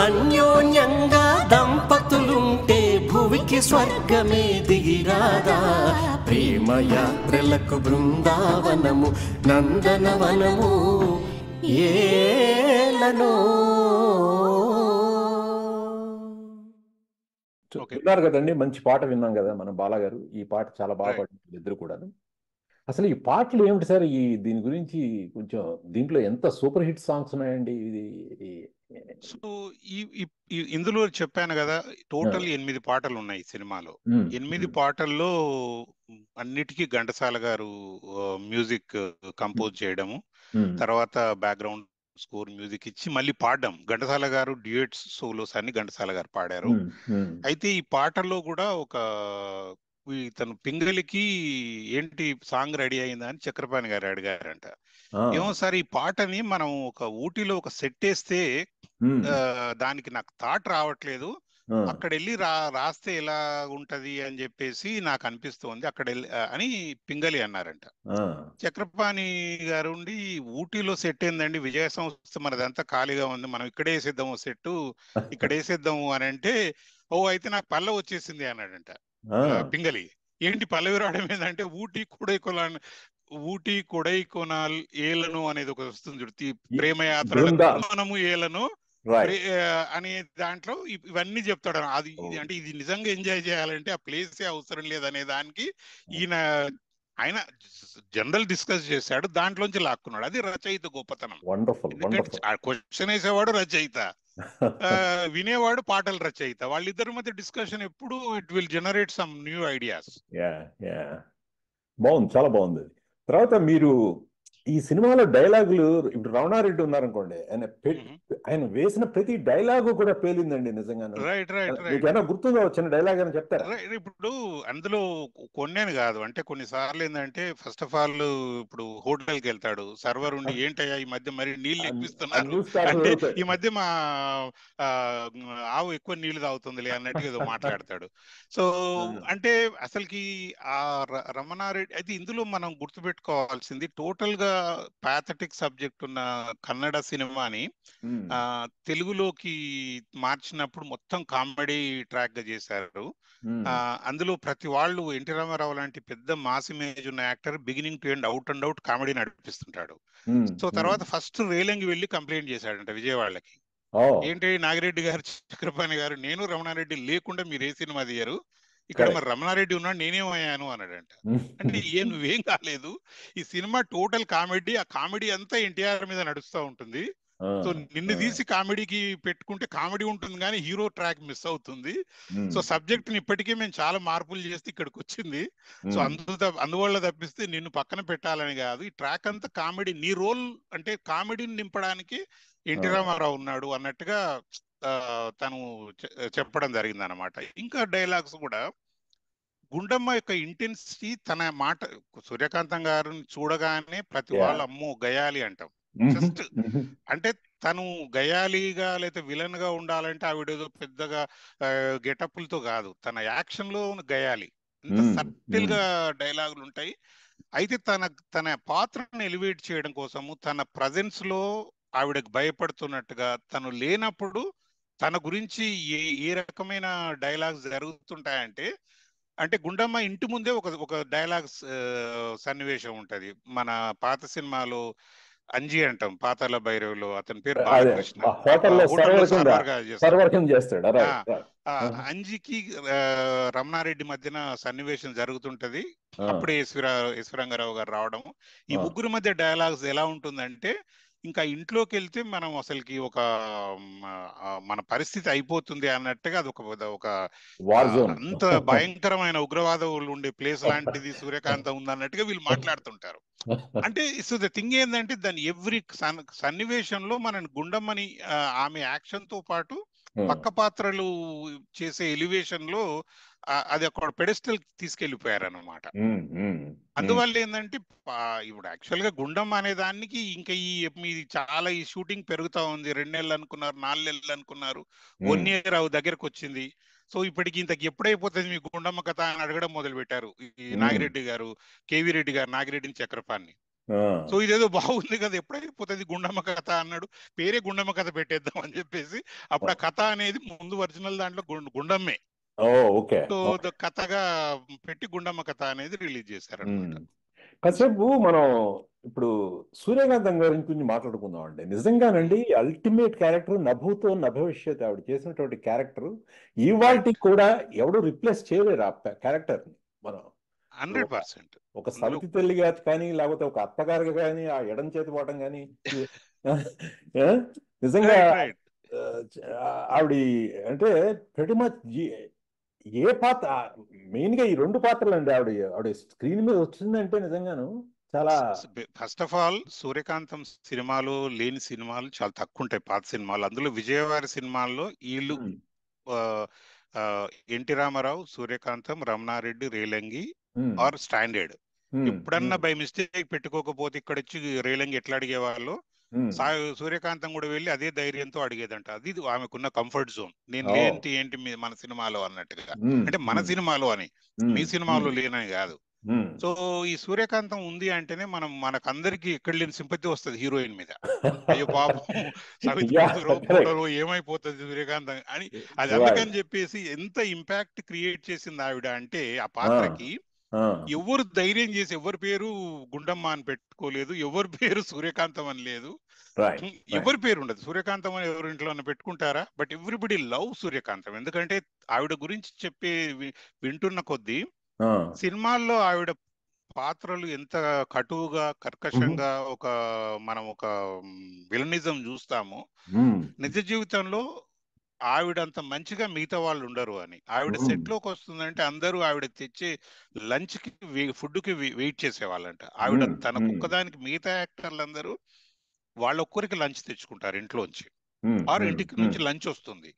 అన్యోన్యంగా దంపతులుంటే భువికి స్వర్గమే దిగిరాదా. ప్రేమయాత్రలకు బృందావనము నందనవనము ఏలను. ఓకే విన్నారు కదండి, మంచి పాట విన్నాం కదా మనం బాలాగారు. ఈ పాట చాలా బాగా రైట్. పాడారు ఇద్దరు కూడా. అసలు ఈ పాటలు ఏమిటి సార్, దీని గురించి కొంచెం, దీంట్లో ఎంత సూపర్ హిట్ సాంగ్స్ ఉన్నాయండి ఇది. సో ఇందులో చెప్పాను కదా, టోటల్ 8 పాటలు ఉన్నాయి ఈ సినిమాలో. 8 పాటల్లో అన్నిటికీ ఘంటసాల గారు మ్యూజిక్ కంపోజ్ చేయడము, తర్వాత బ్యాక్గ్రౌండ్ స్కోర్ మ్యూజిక్ ఇచ్చి మళ్ళీ పాడడం. ఘంటసాల గారు డ్యూయట్స్, సోలోస్ అన్ని ఘంటసాల గారు పాడారు. అయితే ఈ పాటల్లో కూడా తను పింగళికి ఏంటి సాంగ్ రెడీ అయిందా అని చక్రపాణి గారు అడిగారంట. ఏమో సార్, ఈ పాటని మనం ఒక ఊటీలో ఒక సెట్ వేస్తే దానికి నాకు థాట్ రావట్లేదు, అక్కడ వెళ్ళి రాస్తే ఎలా ఉంటది అని చెప్పేసి నాకు అనిపిస్తోంది అక్కడ అని పింగళి అన్నారంట. చక్రపాణి గారు ఉండి, ఊటీలో సెట్ ఏందండి, విజయ సంస్థ మనదంతా ఖాళీగా ఉంది, మనం ఇక్కడే వేసేద్దాము సెట్, ఇక్కడ వేసేద్దాము అని అంటే, ఓ అయితే నాకు పల్ల వచ్చేసింది అన్నాడంట పింగళి. ఏంటి పల్లవి రావడం ఏంటంటే, ఊటీ కొడైకొనాల్ ఏలను అనేది ఒక వస్తుంది చూడు, ప్రేమయాత్రలకు మనము ఏలను అనే దాంట్లో ఇవన్నీ చెప్తాడు. అది అంటే ఇది నిజంగా ఎంజాయ్ చేయాలంటే ఆ ప్లేసే అవసరం లేదనే దానికి ఆయన జనరల్ డిస్కస్ చేశాడు, దాంట్లోంచి లాక్కున్నాడు. అది రచయిత గొప్పతనం. ఎందుకంటే క్వశ్చన్ వేసేవాడు రచయిత, వినేవాడు పాటల రచయిత. వాళ్ళిద్దరి మధ్య డిస్కషన్ ఎప్పుడు it will generate some new ideas. బాగుంది, చాలా బాగుంది. తర్వాత మీరు ఈ సినిమాలో డైలాగులు, ఇప్పుడు రమణారెడ్డి ఉన్నారనుకోండి, ఆయన వేసిన ప్రతి డైలాగు కూడా పేలిందండి నిజంగా. Right right right. ఏమైనా గుర్తుందా చిన్న డైలాగ్ అని చెప్తారా? ఇప్పుడు అందులో కొన్నేను కాదు, అంటే కొన్నిసార్లు ఏంటంటే, ఫస్ట్ ఆఫ్ ఆల్ ఇప్పుడు హోటల్కి వెళ్తాడు, సర్వర్ ఉండి ఏంటయ్యా ఈ మధ్య మరి నీళ్లు ఎక్కిస్తున్నారు అంటే, ఈ మధ్య మా ఆవు ఎక్కువ నీళ్లు తాగుతుందిలే అన్నట్టుగా ఏదో మాట్లాడతాడు. సో అంటే అసలుకి ఆ రమణారెడ్డి అయితే ఇందులో మనం గుర్తుపెట్టుకోవాల్సింది, టోటల్ గా పాథటిక్ సబ్జెక్ట్ ఉన్న కన్నడ సినిమాని తెలుగులోకి మార్చినప్పుడు మొత్తం కామెడీ ట్రాక్ గా చేశారు. అందులో ప్రతి వాళ్ళు ఎన్టీ రామారావు లాంటి పెద్ద మాస్ ఇమేజ్ ఉన్న actor beginning to end out and out comedy నడిపిస్తుంటాడు. సో తర్వాత ఫస్ట్ రేలంగి వెళ్ళి కంప్లైంట్ చేశాడంట విజయవాడకి, ఏంటి నాగిరెడ్డి గారు, చక్రపాణి గారు, నేను రమణారెడ్డి లేకుండా మీరు ఏ సినిమా తీయరు, ఇక్కడ మరి రమణారెడ్డి ఉన్నాడు నేనేమయ్యాను అన్నాడంట. అంటే నువ్వేం కాలేదు, ఈ సినిమా టోటల్ కామెడీ, ఆ కామెడీ అంతా ఎన్టీఆర్ మీద నడుస్తూ ఉంటుంది. సో నిన్ను తీసి కామెడీకి పెట్టుకుంటే కామెడీ ఉంటుంది కానీ హీరో ట్రాక్ మిస్ అవుతుంది. సో సబ్జెక్ట్ ని ఇప్పటికే మేము చాలా మార్పులు చేస్తే ఇక్కడికి వచ్చింది. సో అందువల్ల తప్పిస్తే నిన్ను పక్కన పెట్టాలని కాదు, ఈ ట్రాక్ అంతా కామెడీ, నీ రోల్ అంటే కామెడీని నింపడానికి ఎన్టీ రామారావు ఉన్నాడు అన్నట్టుగా తను చెప్పడం జరిగింది అనమాట. ఇంకా డైలాగ్స్ కూడా, గుండమ్మ యొక్క ఇంటెన్సిటీ, తన మాట, సూర్యకాంతం గారిని చూడగానే ప్రతి వాళ్ళు అమ్మో గయాలి అంటాం. జస్ట్ అంటే తను గయాలిగా లేదా విలన్ గా ఉండాలంటే ఆవిడేదో పెద్దగా గెటప్లతో కాదు, తన యాక్షన్ లో గయాలి. ఇంత సటిల్ గా డైలాగులు ఉంటాయి. అయితే తన పాత్రను ఎలివేట్ చేయడం కోసము, తన ప్రజెన్స్ లో ఆవిడకు భయపడుతున్నట్టుగా, తను లేనప్పుడు తన గురించి ఏ రకమైన డైలాగ్స్ జరుగుతుంటాయంటే, అంటే గుండమ్మ ఇంటి ముందే ఒక డైలాగ్స్ సన్నివేశం ఉంటది. మన పాత సినిమాలో అంజీ అంటాం, పాతాళ భైరవిలో అతని పేరు బాలకృష్ణ, అంజీకి రమణారెడ్డి మధ్యన సన్నివేశం జరుగుతుంటది. అప్పుడే ఈశ్వరంగారావు గారు రావడం. ఈ ముగ్గురు మధ్య డైలాగ్స్ ఎలా ఉంటుందంటే, ఇంకా ఇంట్లోకి వెళ్తే మనం అసలుకి మన పరిస్థితి అయిపోతుంది అన్నట్టుగా అది ఒక అంత భయంకరమైన ఉగ్రవాదులు ఉండే ప్లేస్ లాంటిది సూర్యకాంతం ఉందన్నట్టుగా వీళ్ళు మాట్లాడుతుంటారు. అంటే సో ద థింగ్ ఏంటంటే, దాని ఎవ్రీ సన్నివేశంలో మన గుండమ్మని ఆమె యాక్షన్ తో పాటు పక్క పాత్రలు చేసే ఎలివేషన్ లో అది అక్కడ పెడెస్టల్ తీసుకెళ్లిపోయారు అన్నమాట. అందువల్ల ఏంటంటే, ఇప్పుడు యాక్చువల్ గా గుండమ్మ అనే దానికి ఇంకా మీది చాలా ఈ షూటింగ్ పెరుగుతా ఉంది. 2 నెలలు అనుకున్నారు, 4 నెలలు అనుకున్నారు, 1 year దగ్గరకు వచ్చింది. సో ఇప్పటికి ఇంతకు ఎప్పుడైపోతుంది మీ గుండమ్మ కథ అని అడగడం మొదలు పెట్టారు ఈ నాగిరెడ్డి గారు, కేవీ రెడ్డి గారు, నాగిరెడ్డిని, చక్రపాణి. సో ఇదేదో బాగుంది కదా, ఎప్పుడైపోతుంది గుండమ్మ కథ అన్నాడు. పేరే గుండమ్మ కథ పెట్టేద్దాం అని చెప్పేసి అప్పుడు ఆ కథ అనేది ముందు ఒరిజినల్ దాంట్లో గుండమ్మే కథగా పెట్టి గుండమ్మ కథ అనేది రిలీజ్ చేశారు. కాసేపు మనం ఇప్పుడు సూర్యకాంతం గారి గురించి మాట్లాడుకుందాం అండి. నిజంగానండి అల్టిమేట్ క్యారెక్టర్ నభూతో నభవిష్యత్ ఆవిడ చేసినటువంటి క్యారెక్టర్ ఇవాళకి కూడా ఎవడు రిప్లేస్ చేయలేరు ఆ క్యారెక్టర్ ని. మనం 100%. ఒక సవితి తల్లిగా కానీ లేకపోతే ఒక అత్తగారుగా కానీ ఆ ఎడం చేతి పోవటం కానీ నిజంగా ఆవిడ అంటే ప్రతి మచ్ ఏ పాత్ర మెయిన్ గా ఈ రెండు పాత్రలు అండి ఆవిడ స్క్రీన్ మీద వచ్చిందంటే నిజంగాను చాలా. ఫస్ట్ ఆఫ్ ఆల్ సూర్యకాంతం సినిమాలు లేని సినిమాలు చాలా తక్కువ ఉంటాయి, పాత సినిమాలు. అందులో విజయవాడ సినిమాల్లో వీళ్ళు ఎన్టీ రామారావు, సూర్యకాంతం, రమణారెడ్డి, రేలంగి ఆర్ స్టాండర్డ్. ఎప్పుడన్నా బై మిస్టేక్ పెట్టుకోకపోతే ఇక్కడ వచ్చి రేలంగి ఎట్లా అడిగేవాళ్ళు, సూర్యకాంతం కూడా వెళ్ళి అదే ధైర్యంతో అడిగేదంట. అది ఆమెకున్న కంఫర్ట్ జోన్. నేను లేంటి ఏంటి మన సినిమాలో అన్నట్టుగా, అంటే మన సినిమాలో అని, మీ సినిమాలో లేనని కాదు. సో ఈ సూర్యకాంతం ఉంది అంటేనే మనకందరికి ఎక్కడ లేని సింపతి వస్తుంది హీరోయిన్ మీద. అయ్యో పాపం సవిత్రలో ఏమైపోతుంది సూర్యకాంతం అని. అది అందుకని చెప్పేసి ఎంత ఇంపాక్ట్ క్రియేట్ చేసింది ఆవిడ అంటే ఆ పాత్రకి. ఎవరు ధైర్యం చేసి ఎవరి పేరు గుండమ్మ అని పెట్టుకోలేదు, ఎవరి పేరు సూర్యకాంతం అని లేదు, ఎవరి పేరు ఉండదు. సూర్యకాంతం అని ఎవరి ఇంట్లో పెట్టుకుంటారా, బట్ ఎవ్రీబడి లవ్ సూర్యకాంతం. ఎందుకంటే ఆవిడ గురించి చెప్పే వింటున్న కొద్దీ సినిమాల్లో ఆవిడ పాత్రలు ఎంత కటువుగా కర్కశంగా మనం ఒక విలనిజం చూస్తామో, నిజ జీవితంలో ఆవిడ అంత మంచిగా మిగతా వాళ్ళు ఉండరు అని. ఆవిడ సెట్ లోకి వస్తుందంటే అందరూ ఆవిడ తెచ్చే లంచ్ కి ఫుడ్ కి వెయిట్ చేసేవాళ్ళంట. ఆవిడ తనకు ఒక్కదానికి, మిగతా యాక్టర్లు అందరూ వాళ్ళొక్కరికి లంచ్ తెచ్చుకుంటారు ఇంట్లోంచి, ఆరు ఇంటికి నుంచి లంచ్ వస్తుంది.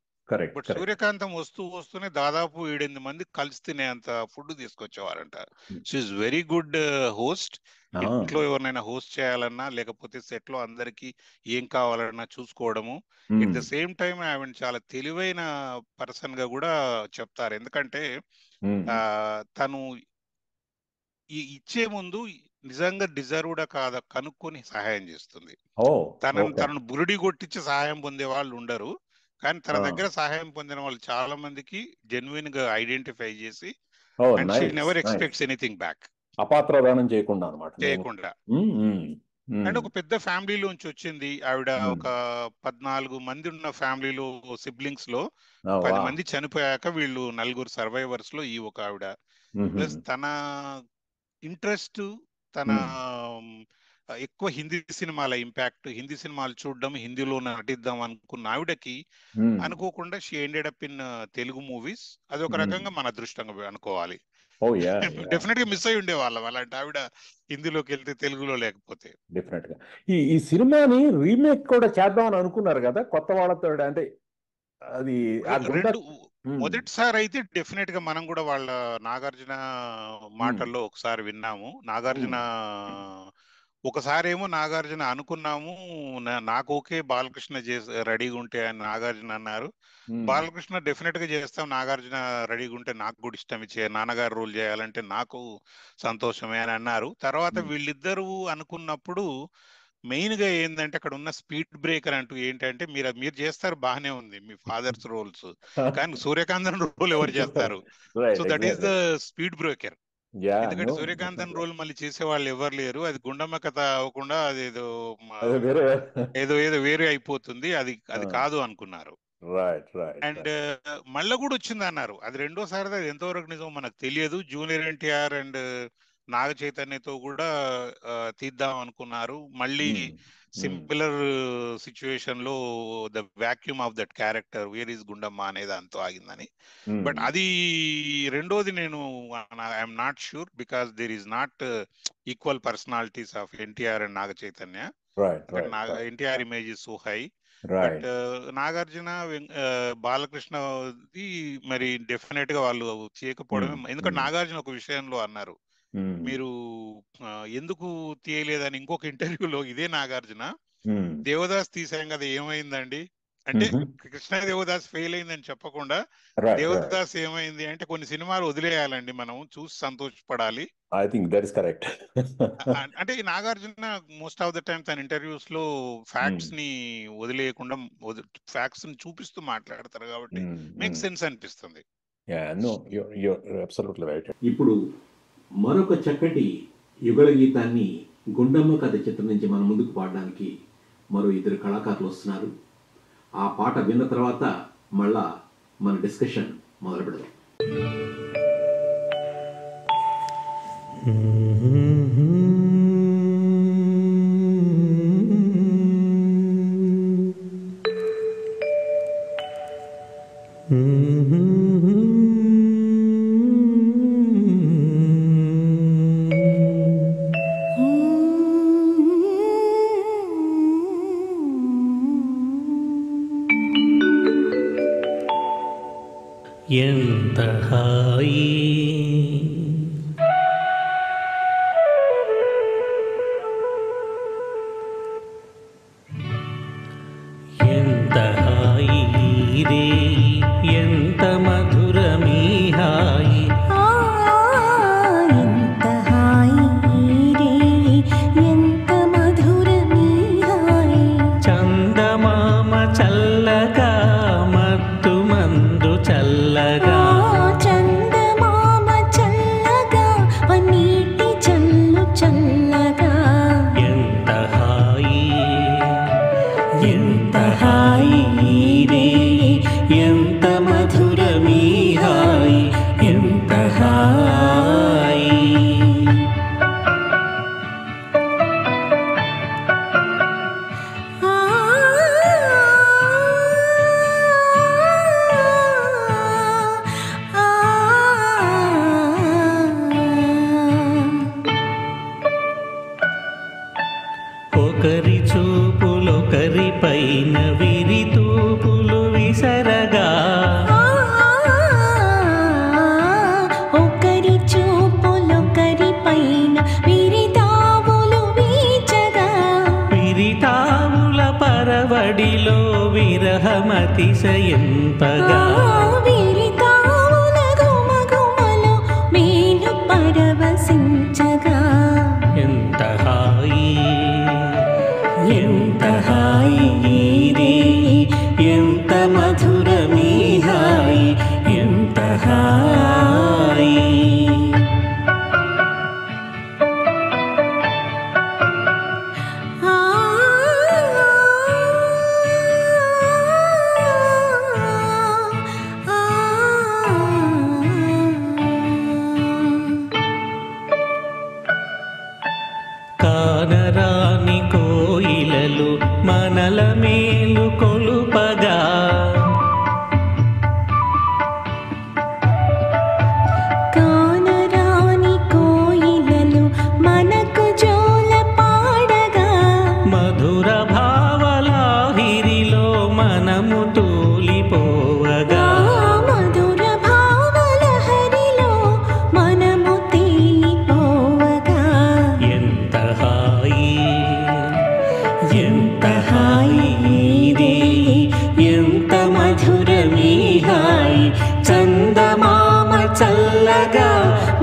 బట్ సూర్యకాంతం వస్తూనే దాదాపు 7-8 మంది కలిసి తినే అంత ఫుడ్ తీసుకొచ్చేవారంట. She's very good host. ఇంట్లో ఎవరినైనా హోస్ట్ చేయాలన్నా లేకపోతే సెట్ లో అందరికి ఏం కావాలన్నా చూసుకోవడము. ఎట్ ద సేమ్ టైం ఆవిడ చాలా తెలివైన పర్సన్ గా కూడా చెప్తారు. ఎందుకంటే తను ఇచ్చే ముందు నిజంగా డిజర్వ్డా కాదా కనుక్కొని సహాయం చేస్తుంది. తనను బురుడి కొట్టించి సహాయం పొందే వాళ్ళు ఉండరు, కానీ తన దగ్గర సహాయం పొందిన వాళ్ళు చాలా మందికి జెన్యున్ గా ఐడెంటిఫై చేసి and she never expects anything back. అపాత్రదానం చేయకుండా. అండ్ ఒక పెద్ద ఫ్యామిలీలోంచి వచ్చింది ఆవిడ. ఒక 14 మంది ఉన్న ఫ్యామిలీలో సిబ్లింగ్స్ లో 10 మంది చనిపోయాక వీళ్ళు 4 సర్వైవర్స్ లో ఈ ఒక ఆవిడ. ప్లస్ తన ఇంట్రెస్ట్, తన ఎక్కువ హిందీ సినిమాల ఇంపాక్ట్, హిందీ సినిమాలు చూడడం, హిందీలో నటిద్దాం అనుకున్న ఆవిడకి అనుకోకుండా she ended up in Telugu movies. అది ఒక రకంగా మన అదృష్టంగా అనుకోవాలి. డెఫినెట్ గా మిస్ అయి ఉండేవాళ్ళం అలాంటి ఆవిడ హిందీలోకి వెళ్తే తెలుగులో లేకపోతే. డెఫినెట్ గా ఈ సినిమాని రీమేక్ కూడా చేద్దామని అనుకున్నారు కదా కొత్త వాళ్ళతో. అంటే అది మొదటిసారి అయితే డెఫినెట్ గా మనం కూడా వాళ్ళ నాగార్జున మాటల్లో ఒకసారి విన్నాము. నాగార్జున ఒకసారి ఏమో నాగార్జున అనుకున్నాము, నాకు ఓకే బాలకృష్ణ రెడీగా ఉంటే అని నాగార్జున అన్నారు. బాలకృష్ణ డెఫినెట్ గా చేస్తాం, నాగార్జున రెడీగా ఉంటే నాకు కూడా ఇష్టం, నాన్నగారు రోల్ చేయాలంటే నాకు సంతోషమే అని అన్నారు. తర్వాత వీళ్ళిద్దరూ అనుకున్నప్పుడు మెయిన్ గా ఏంటంటే అక్కడ ఉన్న స్పీడ్ బ్రేకర్ అంటూ ఏంటంటే, మీరు చేస్తారు బాగానే ఉంది మీ ఫాదర్స్ రోల్స్, కానీ సూర్యకాంతన్ రోల్ ఎవరు చేస్తారు? So that is the speed breaker. ఎందుకంటే సూర్యకాంతన్ రోల్ మళ్ళీ చేసే వాళ్ళు ఎవరు లేరు. అది గుండమ్మ కథ అవ్వకుండా అదేదో ఏదో వేరే అయిపోతుంది, అది కాదు అనుకున్నారు. అండ్ మళ్ళీ కూడా వచ్చింది అన్నారు. అది రెండోసారి, అది ఎంతవరకు నిజం మనకు తెలియదు. జూనియర్ ఎన్టీఆర్ అండ్ నాగ చైతన్యతో కూడా తీద్దాం అనుకున్నారు. మళ్ళీ సిమిలర్ సిచ్యువేషన్ లో the vacuum of that character where is Gundamma అనేది అంతా ఆగిందని. బట్ అది రెండోది నేను I'm not sure, because there is not equal personalities of NTR and Naga Chaitanya. NTR image is so high, but Nagarjuna Balakrishna మరి డెఫినెట్ గా వాళ్ళు చేయకపోవడమే. ఎందుకంటే నాగార్జున ఒక విషయంలో అన్నారు, మీరు ఎందుకు తీయలేదని ఇంకొక ఇంటర్వ్యూలో ఇదే నాగార్జున, దేవదాస్ తీసాం కదా ఏమైందండి అంటే, కృష్ణ దేవదాస్ ఫెయిల్ అయిందని చెప్పకుండా దేవదాస్ ఏమైంది అంటే, కొన్ని సినిమాలు వదిలేయాలండి, మనం చూసి సంతోషపడాలి. I think that is correct. అంటే Nagarjuna most of the time తన ఇంటర్వ్యూస్ లో ఫ్యాక్ట్స్ ని వదిలేయకుండా ఫ్యాక్ట్స్ ని చూపిస్తూ మాట్లాడతారు కాబట్టి మేక్ సెన్స్ అనిపిస్తుంది. ఇప్పుడు మరొక చక్కటి యుగళ గీతాన్ని గుండమ్మ కథ చిత్రం నుంచి మన ముందుకు పాడడానికి మరో ఇద్దరు కళాకారులు వస్తున్నారు. ఆ పాట విన్న తర్వాత మళ్ళా మన డిస్కషన్ మొదలు పెడదాం. ఎంత హాయి ఎంత హాయి రే ఎంత మధురమీ హాయి ఎంత హాయి రే ఎంత మధురమీ హాయి చందమామ చల్లగా మత్తు మందు చల్లగా చందమామ చల్లగా నీటి చల్లు చల్లగా ఎంత హాయి రే ఎంత మధురమీ హాయి ఎంత హాయి ఒకరి చూపులొకరి పైన విరి తూపులు విసరగా ఒకరి చూపులొకరి పైన విరితావులు వీచగా విరితావుల పరవడిలో విరహమతిశయింపగా విరితావుల గుమగుమలో మేలు పరవశించగా ఎంత హాయి రే ఎంత మధురమీ హాయి ఎంత హాయి కానరాని కోయిలలు మనల మేలు కొలుపగా కానరాని కోయిలలు మనకు జోల పాడగా మధుర భావలాహిరిలో మనము తూలిపోవగా మధుర భావల హరిలో మనము తేలిపోవగా ఎంత హాయి రే ఎంత మధురమీ హాయి చందమామ చల్లగా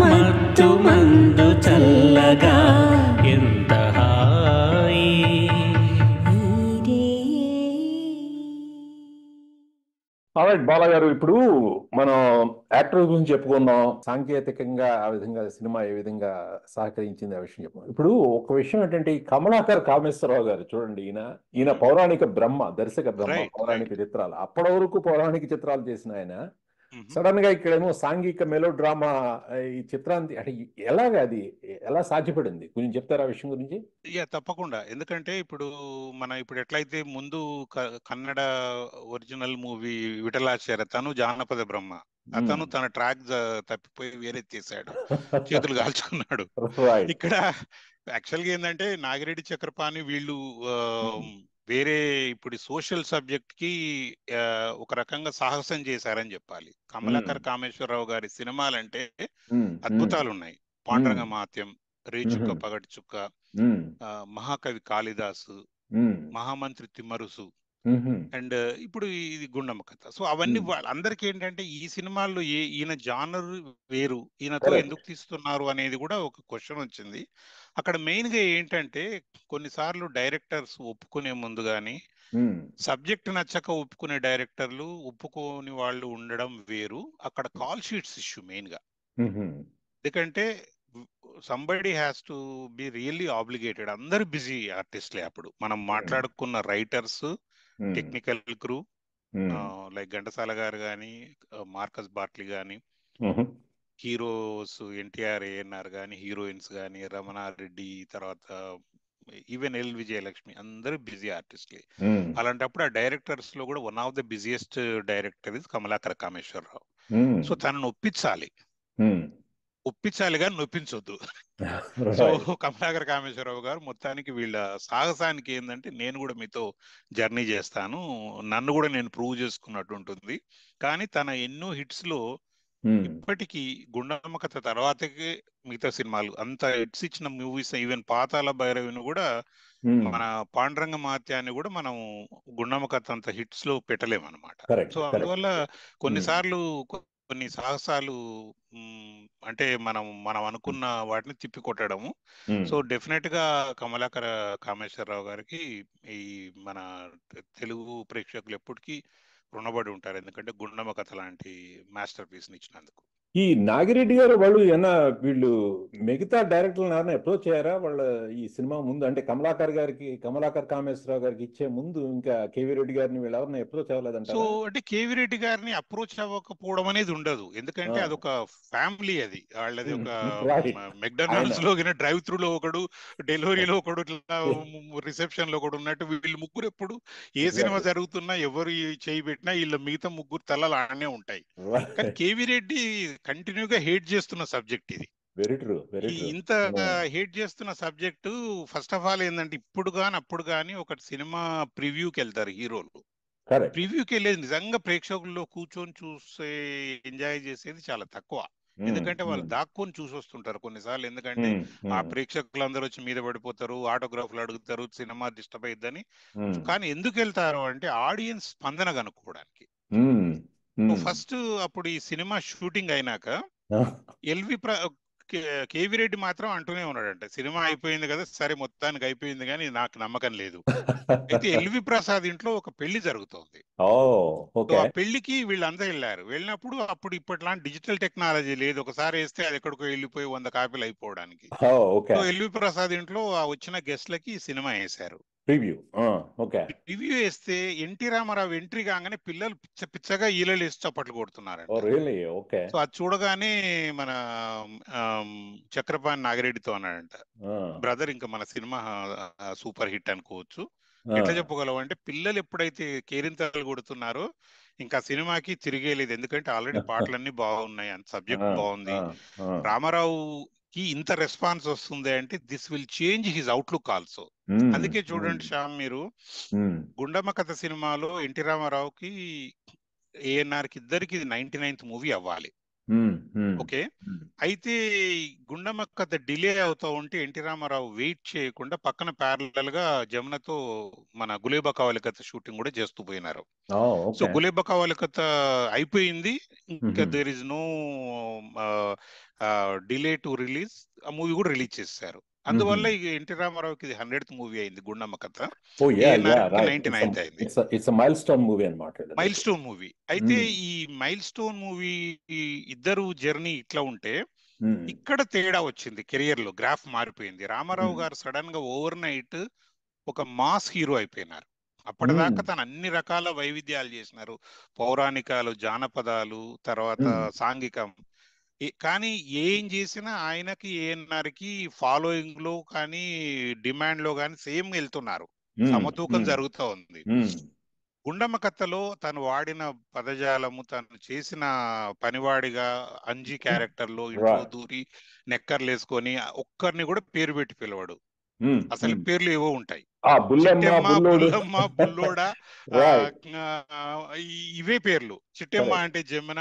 మత్తు మందు చల్లగా ఎంత హాయి ఆల్రైట్ బాలా గారు, ఇప్పుడు మనం యాక్టర్ గురించి చెప్పుకుందాం. సాంకేతికంగా ఆ విధంగా సినిమా ఏ విధంగా సహకరించింది ఆ విషయం చెప్పుకుందాం. ఇప్పుడు ఒక విషయం ఏంటంటే, ఈ కమలాకర్ కామేశ్వరరావు గారు చూడండి, ఈయన పౌరాణిక బ్రహ్మ, దర్శక బ్రహ్మ, పౌరాణిక చిత్రాలు అప్పటి వరకు పౌరాణిక చిత్రాలు చేసిన ఆయన సడన్ గా ఇక్కడేమో సాంఘిక మెలో డ్రామా ఈ చిత్రాన్ని అంటే ఎలాగా అది ఎలా సాధ్యపడింది కొంచెం చెప్తారా ఆ విషయం గురించి? తప్పకుండా. ఎందుకంటే ఇప్పుడు ఎట్లయితే ముందు కన్నడ ఒరిజినల్ మూవీ విఠలాచార్య తను జానపద బ్రహ్మ, అతను తన ట్రాక్ తప్పిపోయి వేరే తీసాడు, చేతులు కాల్చుకున్నాడు. ఇక్కడ యాక్చువల్గా ఏంటంటే నాగిరెడ్డి చక్రపాణి వీళ్ళు వేరే ఇప్పుడు సోషల్ సబ్జెక్ట్ కి ఒక రకంగా సాహసం చేశారని చెప్పాలి. కమలాకర్ కామేశ్వరరావు గారి సినిమాలంటే అద్భుతాలు ఉన్నాయి. పాండురంగ మాత్యం, రేచుక్క పగటి చుక్క, మహాకవి కాళిదాసు, మహామంత్రి తిమ్మరుసు, అండ్ ఇప్పుడు ఇది గుండమ్మ కథ. సో అవన్నీ అందరికి ఏంటంటే ఈ సినిమాల్లో ఈయన జానర్ వేరు, ఈయనతో ఎందుకు తీస్తున్నారు అనేది కూడా ఒక క్వశ్చన్ వచ్చింది. అక్కడ మెయిన్ గా ఏంటంటే కొన్నిసార్లు డైరెక్టర్స్ ఒప్పుకునే ముందు గానీ సబ్జెక్ట్ నచ్చక ఒప్పుకునే డైరెక్టర్లు, ఒప్పుకోని వాళ్ళు ఉండడం వేరు. అక్కడ కాల్ షీట్స్ ఇష్యూ మెయిన్ గా. ఎందుకంటే somebody has to be really obligated. అందరు బిజీ ఆర్టిస్ట్లే అప్పుడు. మనం మాట్లాడుకున్న writers, technical crew like Ghantasala గారు కానీ, మార్కస్ బార్ట్లీ కానీ, హీరోస్ ఎన్టీఆర్, ఏఎన్ఆర్ కానీ, హీరోయిన్స్ కానీ రమణారెడ్డి, తర్వాత ఈవెన్ ఎల్ విజయలక్ష్మి, అందరూ బిజీ ఆర్టిస్ట్లే. అలాంటప్పుడు ఆ డైరెక్టర్స్ లో కూడా one of the busiest director is Kamalakara Kameswara Rao. So తనను ఒప్పించాలి కానీ నొప్పించొద్దు. సో కమలాకర కామేశ్వరరావు గారు మొత్తానికి వీళ్ళ సాహసానికి ఏంటంటే, నేను కూడా మీతో జర్నీ చేస్తాను, నన్ను కూడా నేను ప్రూవ్ చేసుకున్నట్టు ఉంటుంది. కానీ తన ఎన్నో హిట్స్ లో ఇప్పటికీ గుండమ్మ కథ తర్వాతకే మిగతా సినిమాలు అంత హిట్స్ ఇచ్చిన మూవీస్, ఈవెన్ పాతాళ భైరవిని కూడా, మన పాండురంగ మహత్యాన్ని కూడా మనం గుండమ్మ కథ అంత హిట్స్ లో పెట్టలేమన్నమాట. సో అందువల్ల కొన్నిసార్లు కొన్ని సాహసాలు అంటే మనం అనుకున్న వాటిని తిప్పికొట్టడము. సో డెఫినెట్ గా కమలాకర కామేశ్వరరావు గారికి ఈ మన తెలుగు ప్రేక్షకులు ఎప్పటికీ రుణపడి ఉంటారు, ఎందుకంటే గుండమ్మ కథ లాంటి మాస్టర్ పీస్ ని ఇచ్చినందుకు. ఈ నాగిరెడ్డి గారు వాళ్ళు వీళ్ళు మిగతా డైరెక్టర్లు ఎవరైనా అప్రోచ్ అయ్యారా వాళ్ళ ఈ సినిమా ముందు? అంటే కమలాకర్ కామేశ్వరరావు గారికి ఇచ్చే ముందు ఇంకా కేవీ రెడ్డి గారిని వీళ్ళు ఎవరిని అప్రోచ్ అవ్వలేదంట. సో అంటే కేవీ రెడ్డి గారిని అప్రోచ్ అవ్వకపోవడం అనేది ఉండదు, ఎందుకంటే అదొక ఫ్యామిలీ, అది వాళ్ళది ఒక మెక్డొనాల్డ్స్ లో డ్రైవ్ త్రూ లో ఒకడు, డెలివరీలో ఒకడు, రిసెప్షన్ లో ఒకడు ఉన్నట్టు వీళ్ళు ముగ్గురు ఎప్పుడు ఏ సినిమా జరుగుతున్నా ఎవరు చేయి పెట్టినా వీళ్ళ మిగతా ముగ్గురు తలలు ఆడనే ఉంటాయి. కానీ కేవీ రెడ్డి కంటిన్యూగా హేట్ చేస్తున్న సబ్జెక్ట్ ఇది. Very true. ఇంత హేట్ చేస్తున్న సబ్జెక్టు ఫస్ట్ ఆఫ్ ఆల్ ఏంటంటే, ఇప్పుడు కానీ అప్పుడు కానీ ఒక సినిమా ప్రివ్యూకి వెళ్తారు హీరోలు. ప్రివ్యూకి వెళ్ళేది నిజంగా ప్రేక్షకుల్లో కూర్చొని చూసే ఎంజాయ్ చేసేది చాలా తక్కువ, ఎందుకంటే వాళ్ళు దాక్కొని చూసి వస్తుంటారు కొన్నిసార్లు. ఎందుకంటే ఆ ప్రేక్షకులందరూ వచ్చి మీద పడిపోతారు, ఆటోగ్రాఫ్లు అడుగుతారు, సినిమా డిస్టర్బ్ అయ్యిద్దని. కానీ ఎందుకు వెళ్తారు అంటే ఆడియన్స్ స్పందన కనుక్కోవడానికి. ఫస్ట్ అప్పుడు ఈ సినిమా షూటింగ్ అయినాక కేవీ రెడ్డి మాత్రం అంటూనే ఉన్నాడంటే, సినిమా అయిపోయింది కదా, సరే మొత్తానికి అయిపోయింది కానీ నాకు నమ్మకం లేదు. అయితే ఎల్వి ప్రసాద్ ఇంట్లో ఒక పెళ్లి జరుగుతోంది. ఆ పెళ్లికి వీళ్ళంతా వెళ్ళినప్పుడు అప్పుడు ఇప్పట్లాంటి డిజిటల్ టెక్నాలజీ లేదు, ఒకసారి వేస్తే అది ఎక్కడికో వెళ్ళిపోయి 100 కాపీలు అయిపోవడానికి. సో ఎల్వి ప్రసాద్ ఇంట్లో వచ్చిన గెస్ట్లకి సినిమా వేశారు. రివ్యూ వేస్తే ఎన్టీ రామారావు ఎంట్రీ కాగానే పిల్లలు పిచ్చగా ఈలలు వేసి చప్పట్లు కొడుతున్నారంట. సో అది చూడగానే మన చక్రపాణి నాగిరెడ్డితో అన్నాడంట, బ్రదర్ ఇంకా మన సినిమా సూపర్ హిట్ అనుకోవచ్చు. ఎట్లా చెప్పగలవు అంటే, పిల్లలు ఎప్పుడైతే కేరింతలు కొడుతున్నారో ఇంకా సినిమాకి తిరిగేలేదు, ఎందుకంటే ఆల్రెడీ పాటలన్నీ బాగున్నాయి, అంత సబ్జెక్ట్ బాగుంది. రామారావు కి ఇంత రెస్పాన్స్ వస్తుంది అంటే this will change his outlook also. అందుకే చూడండి శ్యామ్, మీరు గుండమ్మ కథ సినిమాలో ఎన్టీ రామారావుకి ఏఎన్ఆర్ కి ఇద్దరికి 99th మూవీ అవ్వాలి. ఓకే, అయితే గుండమ్మ కథ డిలే అవుతా ఉంటే ఎన్టీ రామారావు వెయిట్ చేయకుండా పక్కన ప్యారలల్ గా జమునతో మన గులేబా కావాలి కథ షూటింగ్ కూడా చేస్తూ పోయినారు. సో గులేబా కావాలి కథ అయిపోయింది, ఇంకా there is no delay to release, ఆ మూవీ కూడా రిలీజ్ చేశారు. అందువల్ల ఎన్టీ రామారావుకి ఇది 100th మూవీ అయింది గుండమ్మ కథ. 99th అయింది. Mile stone movie. అయితే ఈ మైల్ స్టోన్ మూవీ ఇద్దరు జర్నీ ఇట్లా ఉంటే, ఇక్కడ తేడా వచ్చింది, కెరియర్ లో గ్రాఫ్ మారిపోయింది. రామారావు గారు సడన్ గా ఓవర్ నైట్ ఒక మాస్ హీరో అయిపోయినారు. అప్పటిదాకా తను అన్ని రకాల వైవిధ్యాలు చేసినారు, పౌరాణికాలు, జానపదాలు, తర్వాత సాంఘికం. కానీ ఏం చేసినా ఆయనకి ఏఎన్ఆర్కి ఫాలోయింగ్ లో కానీ డిమాండ్ లో కానీ సేమ్ వెళ్తున్నారు, సమతూకం జరుగుతూ ఉంది. గుండమ్మ కథలో తను వాడిన పదజాలము, తను చేసిన పనివాడిగా అంజీ క్యారెక్టర్ లో ఇంట్లో దూరి నెక్కర్లు వేసుకొని ఒక్కరిని కూడా పేరు పెట్టి పిలవాడు. అసలు పేర్లు ఏవో ఉంటాయి, బుల్లమ్మ, బుల్లోడా, ఇవే పేర్లు. చిట్టెమ్మ అంటే జమున,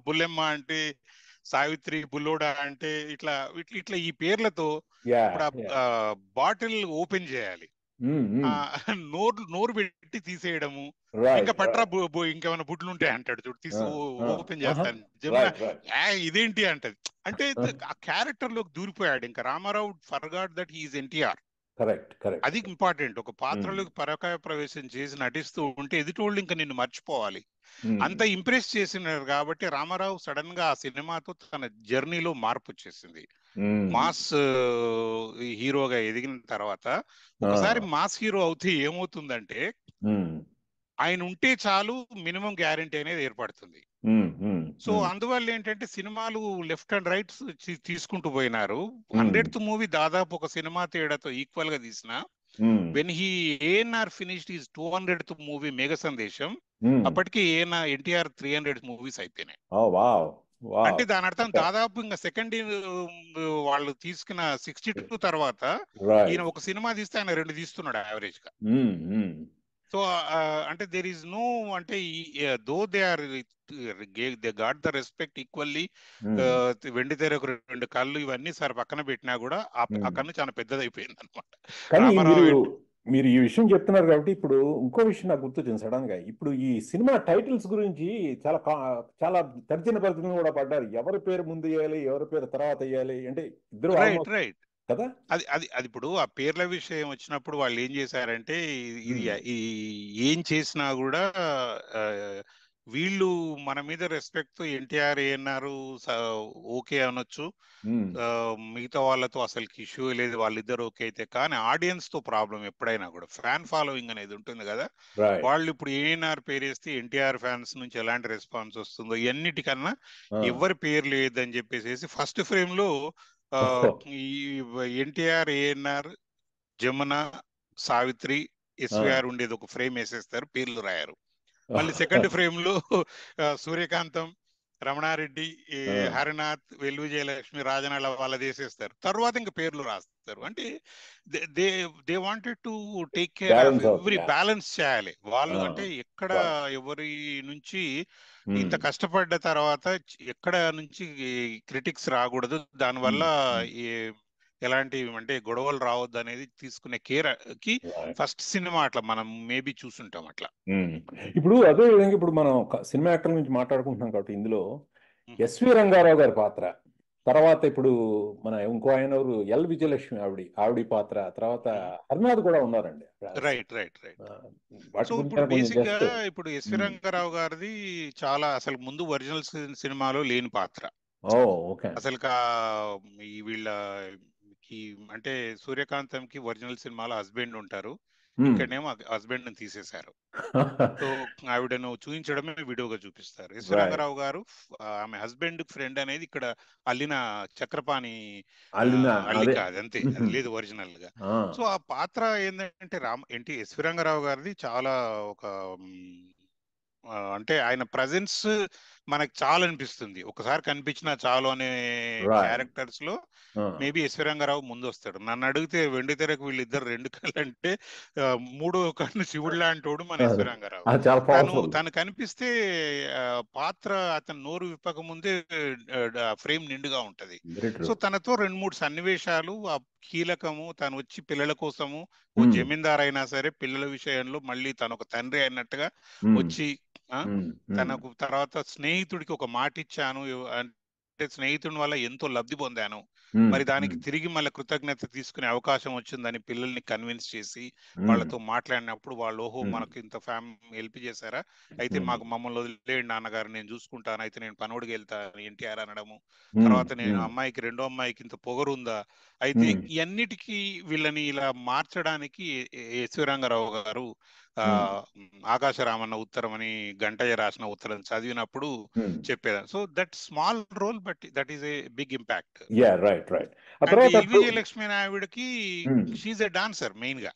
బుల్లెమ్మ అంటే సావిత్రి, బుల్లోడా అంటే ఇట్లా ఇట్లా ఈ పేర్లతో బాటిల్ ఓపెన్ చేయాలి, నోరు పెట్టి తీసేయడము, ఇంకా పట్రా ఇంకేమైనా బుడ్లు ఉంటాయి అంటాడు చూడు, తీసి ఓపెన్ చేస్తాను, ఇదేంటి అంటది. అంటే ఆ క్యారెక్టర్ లోకి దూరిపోయాడు. ఇంకా Rama Rao forgot that he is NTR. అది ఇంపార్టెంట్. ఒక పాత్రలోకి పరకాయ ప్రవేశం చేసి నటిస్తూ ఉంటే ఎదుటోళ్ళు ఇంకా నిన్ను మర్చిపోవాలి, అంత ఇంప్రెస్ చేసినారు. కాబట్టి రామారావు సడన్ గా ఆ సినిమాతో తన జర్నీలో మార్పు వచ్చేసింది. మాస్ హీరోగా ఎదిగిన తర్వాత ఒకసారి మాస్ హీరో అవుతే ఏమవుతుందంటే ఆయన ఉంటే చాలు మినిమం గ్యారంటీ అనేది ఏర్పడుతుంది. సో అందువల్ల ఏంటంటే సినిమాలు లెఫ్ట్ అండ్ రైట్ తీసుకుంటూ పోయినారు. 100th మూవీ దాదాపు ఒక సినిమా తేడాతో ఈక్వల్ గా తీసిన when he ANR finished is 200th movie మేఘ సందేశం, అప్పటికి ఎన్టీఆర్ 300 మూవీస్ అయిపోయినాయి. అంటే దాని అర్థం దాదాపు ఇంకా సెకండ్ వాళ్ళు తీసుకున్న 62 తర్వాత ఈయన ఒక సినిమా తీస్తే ఆయన 2 తీస్తున్నాడు యావరేజ్ గా. సో అంటే దేర్ ఈస్ నో అంటే though they are they got the respect equally. వెండి తెరకు 2 కళ్ళు ఇవన్నీ సార్ పక్కన పెట్టినా కూడా ఆ కన్ను చాలా పెద్దదైపోయింది అనమాట. కానీ మీరు ఈ విషయం చెప్తున్నారు కాబట్టి ఇప్పుడు ఇంకో విషయం నాకు గుర్తొచ్చింది సడన్ గా. ఇప్పుడు ఈ సినిమా టైటిల్స్ గురించి చాలా తర్జన భర్జన కూడా పడ్డారు. ఎవరి పేరు ముందు వేయాలి, ఎవరి పేరు తర్వాత వేయాలి అంటే ఇద్దరు రైట్ కదా. అది ఇప్పుడు ఆ పేర్ల విషయం వచ్చినప్పుడు వాళ్ళు ఏం చేశారంటే ఇది ఏం చేసినా కూడా వీళ్ళు మన మీద రెస్పెక్ట్ ఎన్టీఆర్ ఏన్నారు ఓకే అనొచ్చు, మిగతా వాళ్ళతో అసలు ఇష్యూ లేదు, వాళ్ళిద్దరు ఓకే అయితే. కానీ ఆడియన్స్ తో ప్రాబ్లం ఎప్పుడైనా కూడా ఫ్యాన్ ఫాలోయింగ్ అనేది ఉంటుంది కదా. వాళ్ళు ఇప్పుడు ఏఎన్ఆర్ పేరేస్తే ఎన్టీఆర్ ఫ్యాన్స్ నుంచి ఎలాంటి రెస్పాన్స్ వస్తుందో ఇవన్నిటికన్నా ఎవరి పేరు లేదని చెప్పేసి ఫస్ట్ ఫ్రేమ్ లో ఈ ఎన్టీఆర్ ఏఎన్ఆర్ జమున సావిత్రి ఎస్విఆర్ ఉండేది ఒక ఫ్రేమ్ వేసేస్తారు, పేర్లు రాయారు. మళ్ళీ సెకండ్ ఫ్రేమ్ లో సూర్యకాంతం, రమణారెడ్డి, హరినాథ్, వెల్లు విజయలక్ష్మి, రాజనాల వాళ్ళది వేసేస్తారు. తర్వాత ఇంకా పేర్లు రాస్తారు. అంటే they wanted to take care of every, balance చేయాలి వాళ్ళు. అంటే ఎక్కడ ఎవరి నుంచి ఇంత కష్టపడ్డ తర్వాత ఎక్కడ నుంచి క్రిటిక్స్ రాకూడదు, దానివల్ల ఎలాంటి అంటే గొడవలు రావద్దు అనేది తీసుకునే కేర్ కి ఫస్ట్ సినిమా అట్లా మనం మేబీ చూసుంటాం అట్లా. ఇప్పుడు అదే విధంగా ఇప్పుడు మనం సినిమా యాక్టర్ గురించి మాట్లాడుకుంటున్నాం కాబట్టి ఇందులో ఎస్వి రంగారావు గారి పాత్ర, తర్వాత ఇప్పుడు మన ఇంకో ఆయన ఎల్ విజయలక్ష్మి ఆవిడ పాత్ర, తర్వాత హరినాథ్ కూడా ఉన్నారండి. రైట్. సో ఇప్పుడు బేసిక్ గా ఇప్పుడు ఎస్వి రంగారావు గారిది చాలా అసలు ముందు ఒరిజినల్ సినిమాలో లేని పాత్ర. అసలు వీళ్ళ అంటే సూర్యకాంతంకి ఒరిజినల్ సినిమాలో హస్బెండ్ ఉంటారు, ఇక్కడనేమో హస్బెండ్ ని తీసేశారు. సో ఆవిడను చూపించడమే వీడియోగా చూపిస్తారు. ఎస్వి రంగారావు గారు ఆమె హస్బెండ్ ఫ్రెండ్ అనేది ఇక్కడ అల్లిన చక్రపాణి అల్లిక, అదంతే, అది లేదు ఒరిజినల్ గా. సో ఆ పాత్ర ఏంటంటే ఎస్వి రంగారావు గారిది చాలా ఒక అంటే ఆయన ప్రజెన్స్ మనకు చాలా అనిపిస్తుంది. ఒకసారి కనిపించినా చాలు అనే క్యారెక్టర్స్ లో మేబీ ఎస్వి రంగారావు ముందు వస్తాడు. నన్ను అడిగితే వెండి తెరకు వీళ్ళిద్దరు 2 కళ్ళు అంటే 3వ కన్ను శివుడు లాంటోడు మన ఎస్వి రంగారావు. తను కనిపిస్తే పాత్ర అతను నోరు విప్పక ముందే ఫ్రేమ్ నిండుగా ఉంటది. సో తనతో 2-3 సన్నివేశాలు కీలకము. తను వచ్చి పిల్లల కోసము, ఓ జమీందార్ అయినా సరే పిల్లల విషయంలో మళ్ళీ తను ఒక తండ్రి అయినట్టుగా వచ్చి తనకు తర్వాత స్నేహితుడికి ఒక మాట ఇచ్చాను అంటే స్నేహితుడి వల్ల ఎంతో లబ్ధి పొందాను, మరి దానికి తిరిగి మళ్ళీ కృతజ్ఞత తీసుకునే అవకాశం వచ్చిందని పిల్లల్ని కన్విన్స్ చేసి వాళ్ళతో మాట్లాడినప్పుడు వాళ్ళు ఓహో మనకు ఇంత హెల్ప్ చేశారా, అయితే మమ్మల్ని వదిలేయండి నాన్నగారు, నేను చూసుకుంటాను, అయితే నేను పనోడికి వెళ్తాను ఎన్టీఆర్ అనడము. తర్వాత నేను అమ్మాయికి 2వ అమ్మాయికి ఇంత పొగరుందా, అయితే ఇవన్నిటికీ వీళ్ళని ఇలా మార్చడానికి ఎస్వి రంగారావు గారు ఆకాశరామన్న ఉత్తరం అని గంటయ్య రాసిన ఉత్తరం చదివినప్పుడు చెప్పేదాన్ని. So that small role but that is a big impact. Vijayalakshmi ఆవిడకి షీఈ్ ఎ డాన్సర్ మెయిన్ గా.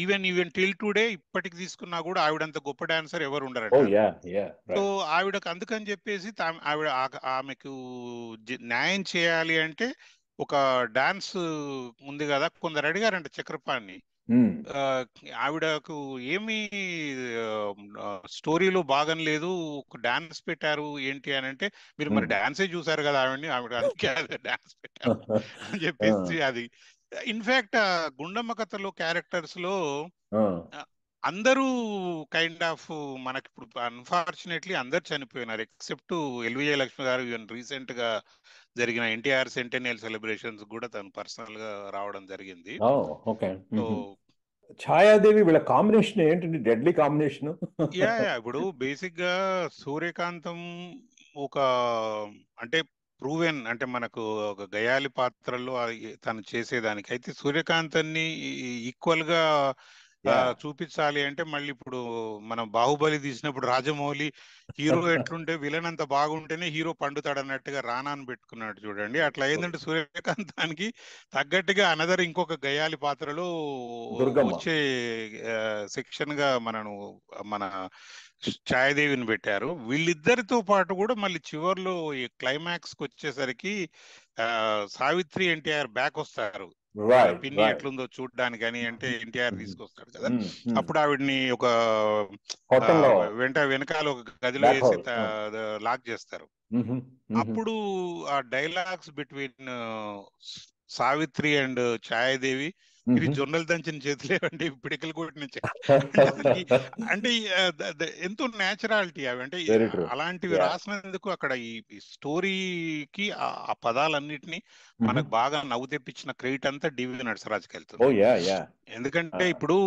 ఈవెన్ టిల్ టుడే ఇప్పటికి తీసుకున్నా కూడా ఆవిడంత గొప్ప డాన్సర్ ఎవరు ఉండరు. సో ఆవిడకు అందుకని చెప్పేసి ఆమెకు న్యాయం చేయాలి అంటే ఒక డాన్స్ ఉంది కదా. కొందరు అడిగారంట చక్రపాణి, ఆవిడకు ఏమి స్టోరీలో భాగం లేదు, ఒక డాన్స్ పెట్టారు ఏంటి అని అంటే, మీరు మరి డాన్సే చూసారు కదా ఆవిడ అందుకే డాన్స్ పెట్టారు అని చెప్పేసి. అది ఇన్ఫాక్ట్ గుండమ్మ కథలో క్యారెక్టర్స్ లో అందరూ కైండ్ ఆఫ్ మనకి ఇప్పుడు అన్ఫార్చునేట్లీ అందరు చనిపోయినారు ఎక్సెప్ట్ ఎల్ విజయలక్ష్మి గారు. ఈవెన్ రీసెంట్ గా జరిగిన ఎన్టీఆర్ సెంటెనియల్ సెలబ్రేషన్స్ కూడా తను పర్సనల్ గా రావడం జరిగింది. సో ఛాయాదేవి వీళ్ళ కాంబినేషన్ ఏంటండి, డెడ్లీ కాంబినేషన్. ఇప్పుడు బేసిక్ గా సూర్యకాంతం ఒక అంటే ప్రూవెన్ అంటే మనకు ఒక గయాలి పాత్రలో తను చేసేదానికి. అయితే సూర్యకాంత్ ని ఈక్వల్ గా చూపించాలి అంటే మళ్ళీ ఇప్పుడు మనం బాహుబలి తీసినప్పుడు రాజమౌళి హీరో ఎట్లుంటే విలన్ అంత బాగుంటేనే హీరో పండుతాడు అన్నట్టుగా రానాని పెట్టుకున్నాడు చూడండి. అట్లా ఏంటంటే సూర్యకాంతానికి తగ్గట్టుగా అనదర్ ఇంకొక గయాలి పాత్రలో వచ్చే సెక్షన్ గా మన ఛాయాదేవిని పెట్టారు. వీళ్ళిద్దరితో పాటు కూడా మళ్ళీ చివర్లో ఈ క్లైమాక్స్ కి వచ్చేసరికి సావిత్రి ఎన్టీఆర్ బ్యాక్ వస్తారు. పిన్ని ఎట్లుందో చూడడానికి అని అంటే ఎన్టీఆర్ తీసుకొస్తాడు కదా. అప్పుడు ఆవిడ్ని ఒక వెనకాల ఒక గదిలో వేసి లాక్ చేస్తారు. అప్పుడు ఆ dialogues between Savitri and Chhaya Devi, ఇది జొన్నలు దంచిన చేతులేవండి పిడికలు కొట్టిన అంటే ఎంతో నేచురాలిటీ అవి. అంటే అలాంటివి రాసినందుకు అక్కడ ఈ స్టోరీకి ఆ పదాలన్నిటినీ మనకు బాగా నవ్వు తెప్పించిన క్రెడిట్ అంతా డివి నరసరాజుకి వెళ్తుంది. ఎందుకంటే ఇప్పుడు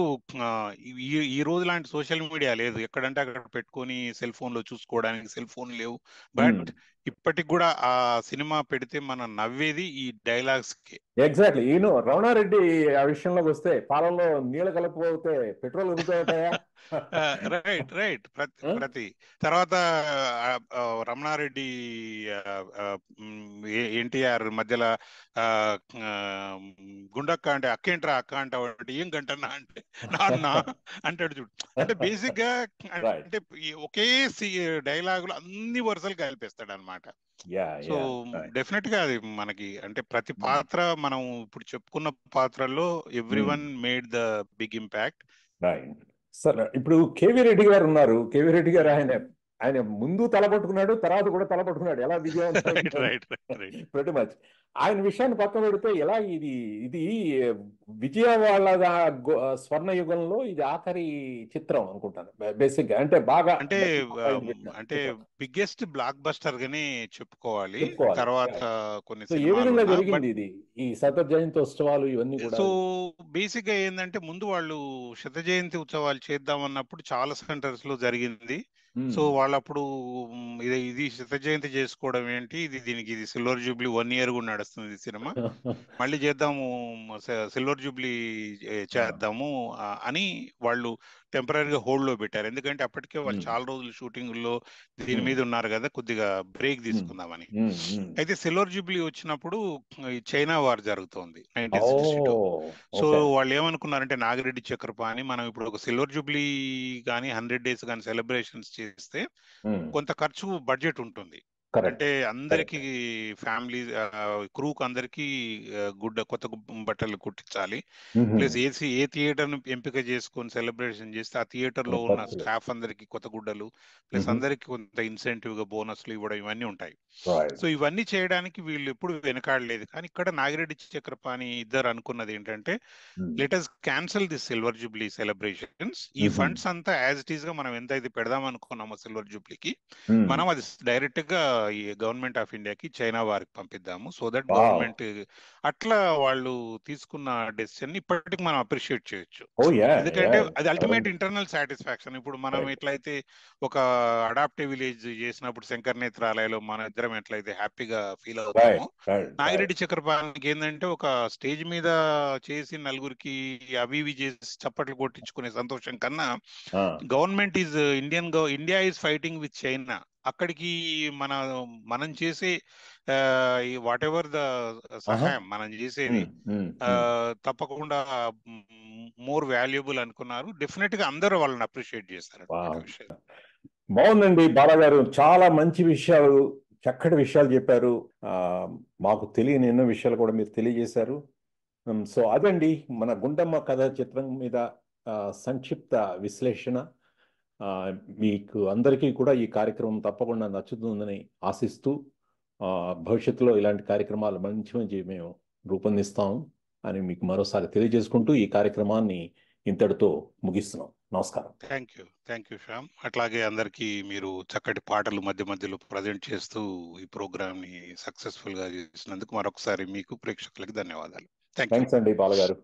ఈ రోజు లాంటి సోషల్ మీడియా లేదు, ఎక్కడంటే అక్కడ పెట్టుకొని సెల్ ఫోన్ లో చూసుకోవడానికి సెల్ ఫోన్ లేవు. బట్ ఇప్పటికి కూడా ఆ సినిమా పెడితే మనం నవ్వేది ఈ డైలాగ్స్ కి. ఎగ్జాక్ట్లీ. ఈయన రమణారెడ్డి ఆ విషయంలోకి వస్తే పాలల్లో నీళ్ళు కలిపిపోతే పెట్రోల్ ఉరుకుతాయా? రైట్. ప్రతి తర్వాత రమణారెడ్డి ఎన్టీఆర్ మధ్యలో గుండక్క అంటే అక్కేంట్రా అక్క అంటాడు, ఏం గంటన్నా అంటే నాన్న అంటాడు చూడు. అంటే బేసిక్ గా అంటే ఒకే డైలాగులు అన్ని వరుసలు కలిపేస్తాడు అనమాట. సో డెఫినెట్ గా అది మనకి అంటే ప్రతి పాత్ర మనం ఇప్పుడు చెప్పుకున్న పాత్రల్లో everyone made the big impact. Sir ఇప్పుడు కేవీ రెడ్డి గారు ఉన్నారు. కేవీ రెడ్డి గారు ఆయన ముందు తలపట్టుకున్నాడు, తర్వాత కూడా తలపట్టుకున్నాడు. ఎలా విజయవంతం ప్రతి మచ్. ఆయన విషయాన్ని పక్కన పెడితే ఎలా ఇది విజయ వాళ్ళ స్వర్ణ యుగంలో ఇది ఆఖరి చిత్రం అనుకుంటాను బేసిక్ గా. అంటే బాగా అంటే బిగ్గెస్ట్ బ్లాక్ బస్టర్ గానే చెప్పుకోవాలి. తర్వాత కొన్ని ఏ విధంగా జరిగింది ఇది, ఈ శత జయంతి ఉత్సవాలు ఇవన్నీ కూడా? సో బేసిక్ గా ఏంటంటే ముందు వాళ్ళు శత జయంతి ఉత్సవాలు చేద్దాం అన్నప్పుడు చాలా సెంటర్స్ లో జరిగింది. సో వాళ్ళప్పుడు ఇది శత జయంతి చేసుకోవడం ఏంటి, దీనికి సిల్వర్ జూబ్లీ 1 year కూడా నడుస్తుంది సినిమా, మళ్ళీ చేద్దాము సిల్వర్ జూబ్లీ చేద్దాము అని వాళ్ళు టెంపరీగా హోల్డ్ లో పెట్టారు. ఎందుకంటే అప్పటికే వాళ్ళు చాలా రోజులు షూటింగ్ లో దీని మీద ఉన్నారు కదా, కొద్దిగా బ్రేక్ తీసుకుందామని. అయితే సిల్వర్ జూబ్లీ వచ్చినప్పుడు చైనా వార్ జరుగుతోంది 1962. సో వాళ్ళు ఏమనుకున్నారంటే నాగిరెడ్డి చక్రపాణి మనం ఇప్పుడు ఒక సిల్వర్ జూబ్లీ కానీ 100 days కానీ సెలబ్రేషన్స్ చేస్తే కొంత ఖర్చు బడ్జెట్ ఉంటుంది. అంటే అందరికి ఫ్యామిలీ క్రూకు అందరికి కొత్త బట్టలు కుట్టించాలి. ప్లస్ ఏ థియేటర్ ను ఎంపిక చేసుకొని సెలబ్రేషన్ చేస్తే ఆ థియేటర్ లో ఉన్న స్టాఫ్ అందరికి కొత్త గుడ్డలు, ప్లస్ అందరికి కొంత ఇన్సెంటివ్ గా బోనస్లు ఇవ్వడం ఇవన్నీ ఉంటాయి. సో ఇవన్నీ చేయడానికి వీళ్ళు ఎప్పుడు వెనకాడలేదు. కానీ ఇక్కడ నాగిరెడ్డి చక్రపాణి ఇద్దరు అనుకున్నది ఏంటంటే, let us cancel this silver Jubilee celebrations. ఈ ఫండ్స్ అంతా యాజ్ ఇట్ ఈస్ గా మనం ఎంత అయితే పెడదాం అనుకున్నామో సిల్వర్ జూబ్లీకి, మనం అది డైరెక్ట్ గా ఈ గవర్నమెంట్ ఆఫ్ ఇండియాకి చైనా వారికి పంపిద్దాము. సో దట్ గవర్నమెంట్ అట్లా వాళ్ళు తీసుకున్న డెసిషన్ ఇప్పటికి మనం అప్రిషియేట్ చేయొచ్చు. ఎందుకంటే అది అల్టిమేట్ ఇంటర్నల్ సాటిస్ఫాక్షన్. ఇప్పుడు మనం ఎట్లయితే ఒక అడాప్టివ్ విలేజ్ చేసినప్పుడు శంకర్ నేత్రాలయలో మన ఇద్దరం ఎట్లయితే హ్యాపీగా ఫీల్ అవుతామో, నాగిరెడ్డి చక్రపాణికి ఏంటంటే ఒక స్టేజ్ మీద చేసి నలుగురికి అవి ఇవి చేసి చప్పట్లు కొట్టించుకునే సంతోషం కన్నా government is India is fighting with China, అక్కడికి మనం చేసే వాట్ ఎవర్ ద సహాయం మనం చేసేది తప్పకుండా మోర్ వాల్యుబుల్ అనుకున్నారు. డెఫినెట్ గా అందరూ వాళ్ళని అప్రిషియేట్ చేస్తారు. బాగుందండి బాలాగారు, చాలా మంచి విషయాలు, చక్కటి విషయాలు చెప్పారు. మాకు తెలియని ఎన్నో విషయాలు కూడా మీరు తెలియజేశారు. సో అదండి మన గుండమ్మ కథ చిత్రం మీద సంక్షిప్త విశ్లేషణ. మీకు అందరికీ కూడా ఈ కార్యక్రమం తప్పకుండా నచ్చుతుందని ఆశిస్తూ భవిష్యత్తులో ఇలాంటి కార్యక్రమాలు మంచి మేము రూపొందిస్తాం అని మీకు మరోసారి తెలియజేసుకుంటూ ఈ కార్యక్రమాన్ని ఇంతటితో ముగిస్తున్నాం. నమస్కారం. Thank you Shyam. అట్లాగే అందరికీ మీరు చక్కటి పాటలు మధ్య మధ్యలో ప్రజెంట్ చేస్తూ ఈ ప్రోగ్రామ్ ని సక్సెస్ఫుల్ గా చేసినందుకు మరొకసారి మీకు ప్రేక్షకులకి ధన్యవాదాలు. థ్యాంక్స్ అండి బాలగారు.